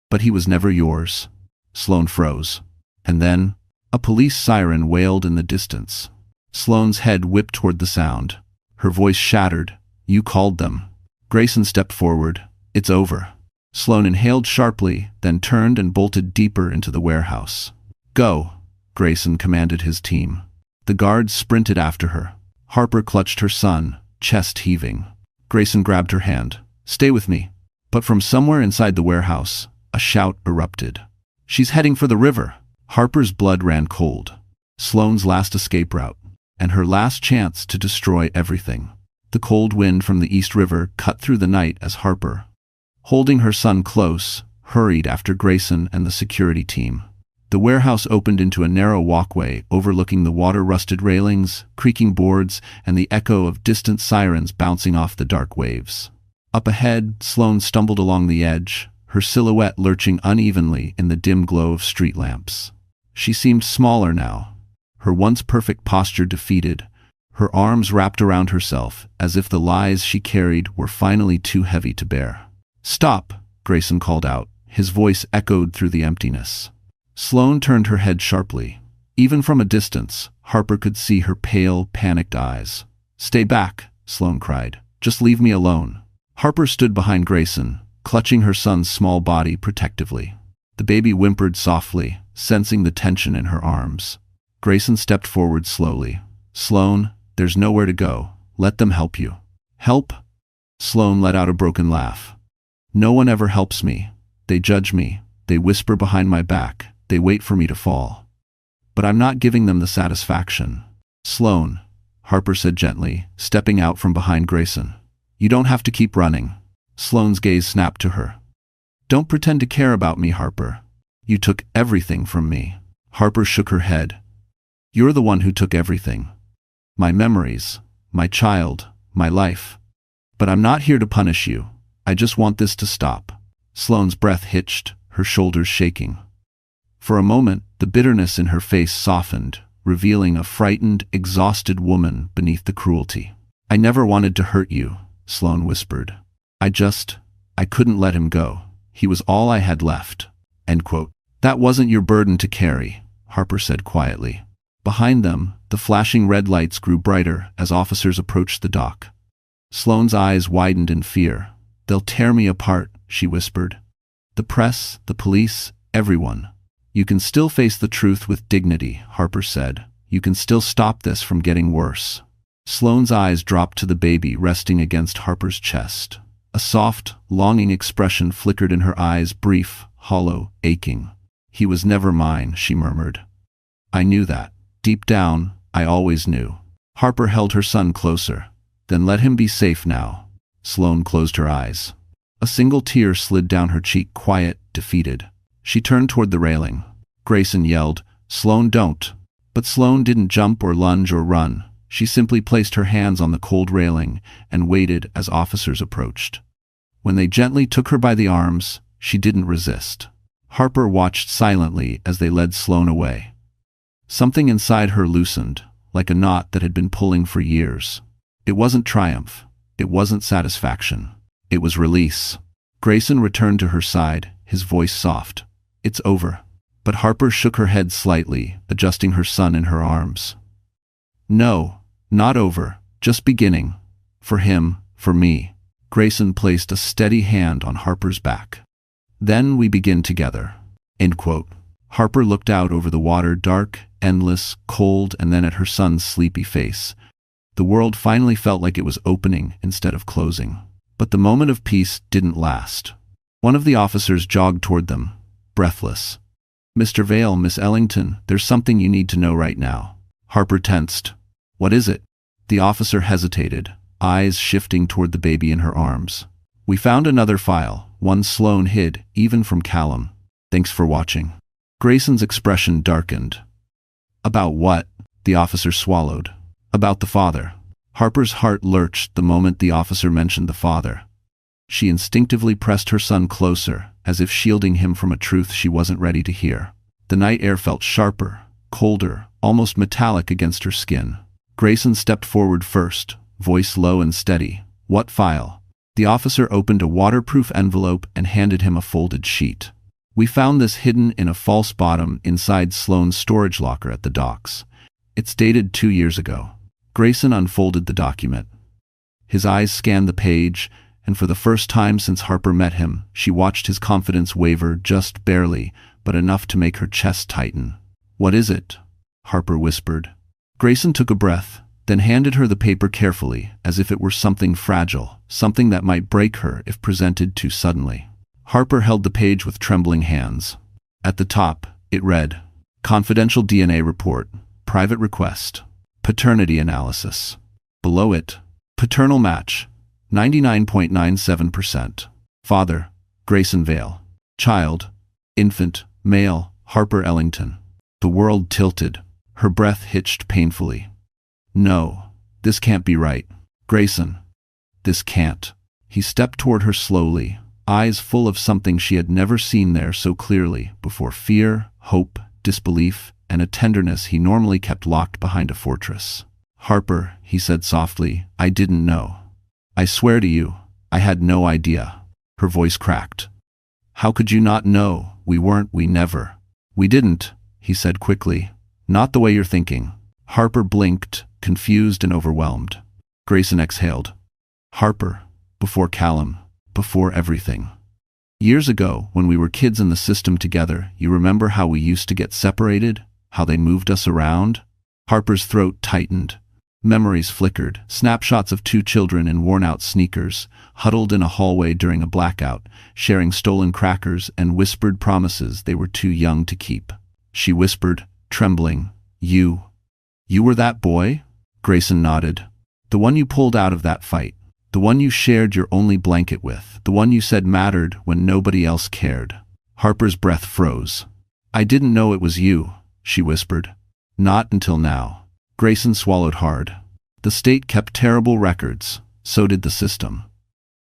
"but he was never yours." Sloane froze. And then, a police siren wailed in the distance. Sloane's head whipped toward the sound. Her voice shattered. "You called them." Grayson stepped forward. "It's over." Sloane inhaled sharply, then turned and bolted deeper into the warehouse. "Go," Grayson commanded his team. The guards sprinted after her. Harper clutched her son, chest heaving. Grayson grabbed her hand. "Stay with me." But from somewhere inside the warehouse, a shout erupted. "She's heading for the river." Harper's blood ran cold. Sloane's last escape route, and her last chance to destroy everything. The cold wind from the East River cut through the night as Harper, holding her son close, hurried after Grayson and the security team. The warehouse opened into a narrow walkway overlooking the water-rusted railings, creaking boards, and the echo of distant sirens bouncing off the dark waves. Up ahead, Sloane stumbled along the edge, her silhouette lurching unevenly in the dim glow of street lamps. She seemed smaller now, her once perfect posture defeated, her arms wrapped around herself as if the lies she carried were finally too heavy to bear. "Stop!" Grayson called out. His voice echoed through the emptiness. Sloane turned her head sharply. Even from a distance, Harper could see her pale, panicked eyes. "Stay back," Sloane cried. "Just leave me alone." Harper stood behind Grayson, clutching her son's small body protectively. The baby whimpered softly, sensing the tension in her arms. Grayson stepped forward slowly. "Sloane, there's nowhere to go. Let them help you." "Help?" Sloane let out a broken laugh. "No one ever helps me. They judge me. They whisper behind my back. They wait for me to fall. But I'm not giving them the satisfaction." "Sloane," Harper said gently, stepping out from behind Grayson. "You don't have to keep running." Sloane's gaze snapped to her. "Don't pretend to care about me, Harper. You took everything from me." Harper shook her head. "You're the one who took everything. My memories, my child, my life. But I'm not here to punish you. I just want this to stop." Sloane's breath hitched, her shoulders shaking. For a moment, the bitterness in her face softened, revealing a frightened, exhausted woman beneath the cruelty. "I never wanted to hurt you," Sloane whispered. I couldn't let him go. He was all I had left." End quote. "That wasn't your burden to carry," Harper said quietly. Behind them, the flashing red lights grew brighter as officers approached the dock. Sloane's eyes widened in fear. "They'll tear me apart," she whispered. "The press, the police, everyone." "You can still face the truth with dignity," Harper said. "You can still stop this from getting worse." Sloane's eyes dropped to the baby resting against Harper's chest. A soft, longing expression flickered in her eyes, brief, hollow, aching. "He was never mine," she murmured. "I knew that. Deep down, I always knew." Harper held her son closer. "Then let him be safe now." Sloane closed her eyes. A single tear slid down her cheek, quiet, defeated. She turned toward the railing. Grayson yelled, "Sloane, don't." But Sloane didn't jump or lunge or run. She simply placed her hands on the cold railing and waited as officers approached. When they gently took her by the arms, she didn't resist. Harper watched silently as they led Sloane away. Something inside her loosened, like a knot that had been pulling for years. It wasn't triumph. It wasn't satisfaction. It was release. Grayson returned to her side, his voice soft. "It's over." But Harper shook her head slightly, adjusting her son in her arms. "No, not over, just beginning. For him, for me." Grayson placed a steady hand on Harper's back. "Then we begin together." End quote. Harper looked out over the water, dark, endless, cold, and then at her son's sleepy face. The world finally felt like it was opening instead of closing. But the moment of peace didn't last. One of the officers jogged toward them, breathless. "Mr. Vale, Miss Ellington, there's something you need to know right now." Harper tensed. "What is it?" The officer hesitated, eyes shifting toward the baby in her arms. "We found another file, one Sloane hid, even from Callum. Thanks for watching." Grayson's expression darkened. "About what?" The officer swallowed. "About the father." Harper's heart lurched the moment the officer mentioned the father. She instinctively pressed her son closer, as if shielding him from a truth she wasn't ready to hear. The night air felt sharper, colder, almost metallic against her skin. Grayson stepped forward first, voice low and steady. "What file?" The officer opened a waterproof envelope and handed him a folded sheet. "We found this hidden in a false bottom inside Sloane's storage locker at the docks. It's dated 2 years ago." Grayson unfolded the document. His eyes scanned the page, and for the first time since Harper met him, she watched his confidence waver just barely, but enough to make her chest tighten. "What is it?" Harper whispered. Grayson took a breath, then handed her the paper carefully, as if it were something fragile, something that might break her if presented too suddenly. Harper held the page with trembling hands. At the top, it read, "Confidential DNA report, private request, paternity analysis." Below it, Paternal match, 99.97%. Father, Grayson Vale. Child, infant, male, Harper Ellington. The world tilted. Her breath hitched painfully. No, this can't be right. Grayson, this can't. He stepped toward her slowly, eyes full of something she had never seen there so clearly before: fear, hope, disbelief, and a tenderness he normally kept locked behind a fortress. Harper, he said softly, I didn't know. I swear to you, I had no idea. Her voice cracked. How could you not know? We never. We didn't, he said quickly. Not the way you're thinking. Harper blinked, confused and overwhelmed. Grayson exhaled. Harper, before Callum, before everything. Years ago, when we were kids in the system together, you remember how we used to get separated? How they moved us around? Harper's throat tightened. Memories flickered, snapshots of two children in worn-out sneakers, huddled in a hallway during a blackout, sharing stolen crackers and whispered promises they were too young to keep. She whispered, trembling, You were that boy? Grayson nodded. The one you pulled out of that fight. The one you shared your only blanket with. The one you said mattered when nobody else cared. Harper's breath froze. I didn't know it was you, she whispered. Not until now. Grayson swallowed hard. The state kept terrible records, so did the system.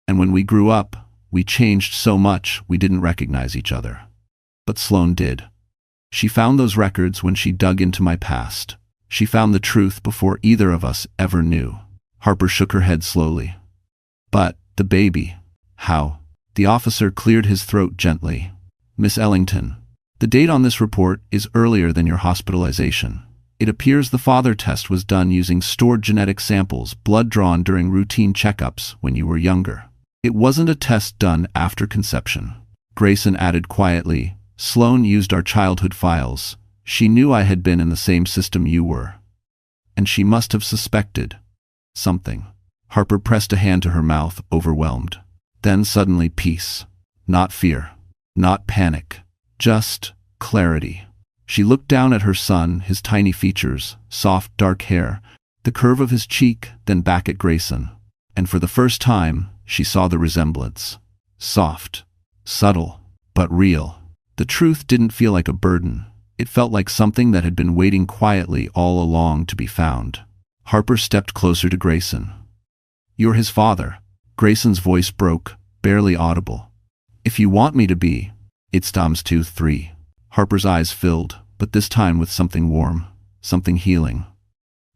And when we grew up, we changed so much we didn't recognize each other. But Sloane did. She found those records when she dug into my past. She found the truth before either of us ever knew. Harper shook her head slowly. But, the baby, how? The officer cleared his throat gently. Miss Ellington, the date on this report is earlier than your hospitalization. It appears the father test was done using stored genetic samples, blood drawn during routine checkups when you were younger. It wasn't a test done after conception. Grayson added quietly, Sloane used our childhood files. She knew I had been in the same system you were. And she must have suspected something. Harper pressed a hand to her mouth, overwhelmed. Then suddenly peace. Not fear. Not panic. Just clarity. She looked down at her son, his tiny features, soft dark hair, the curve of his cheek, then back at Grayson. And for the first time, she saw the resemblance. Soft, subtle, but real. The truth didn't feel like a burden. It felt like something that had been waiting quietly all along to be found. Harper stepped closer to Grayson. You're his father. Grayson's voice broke, barely audible. If you want me to be, it's times 2, 3. Harper's eyes filled, but this time with something warm, something healing.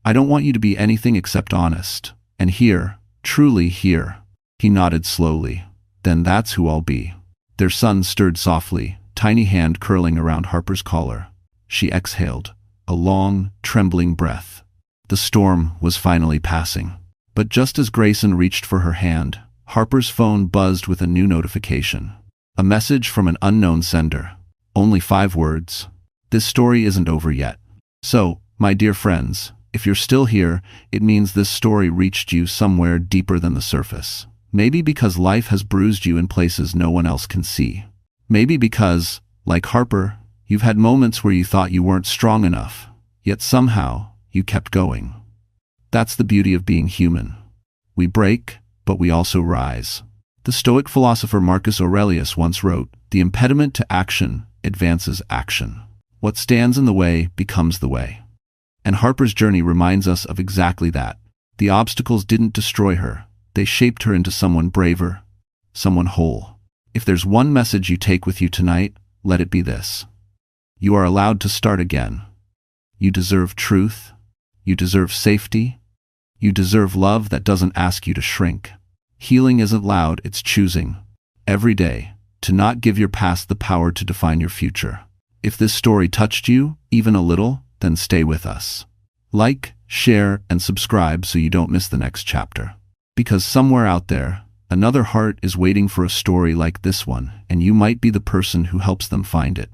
I don't want you to be anything except honest. And here, truly here. He nodded slowly. Then that's who I'll be. Their son stirred softly, tiny hand curling around Harper's collar. She exhaled, a long, trembling breath. The storm was finally passing. But just as Grayson reached for her hand, Harper's phone buzzed with a new notification. A message from an unknown sender. Only 5 words. This story isn't over yet. So, my dear friends, if you're still here, it means this story reached you somewhere deeper than the surface. Maybe because life has bruised you in places no one else can see. Maybe because, like Harper, you've had moments where you thought you weren't strong enough, yet somehow you kept going. That's the beauty of being human. We break, but we also rise. The Stoic philosopher Marcus Aurelius once wrote, "The impediment to action advances action. What stands in the way becomes the way." And Harper's journey reminds us of exactly that. The obstacles didn't destroy her. They shaped her into someone braver, someone whole. If there's one message you take with you tonight, let it be this. You are allowed to start again. You deserve truth. You deserve safety. You deserve love that doesn't ask you to shrink. Healing isn't loud, it's choosing. Every day, to not give your past the power to define your future. If this story touched you, even a little, then stay with us. Like, share, and subscribe so you don't miss the next chapter. Because somewhere out there, another heart is waiting for a story like this one, and you might be the person who helps them find it.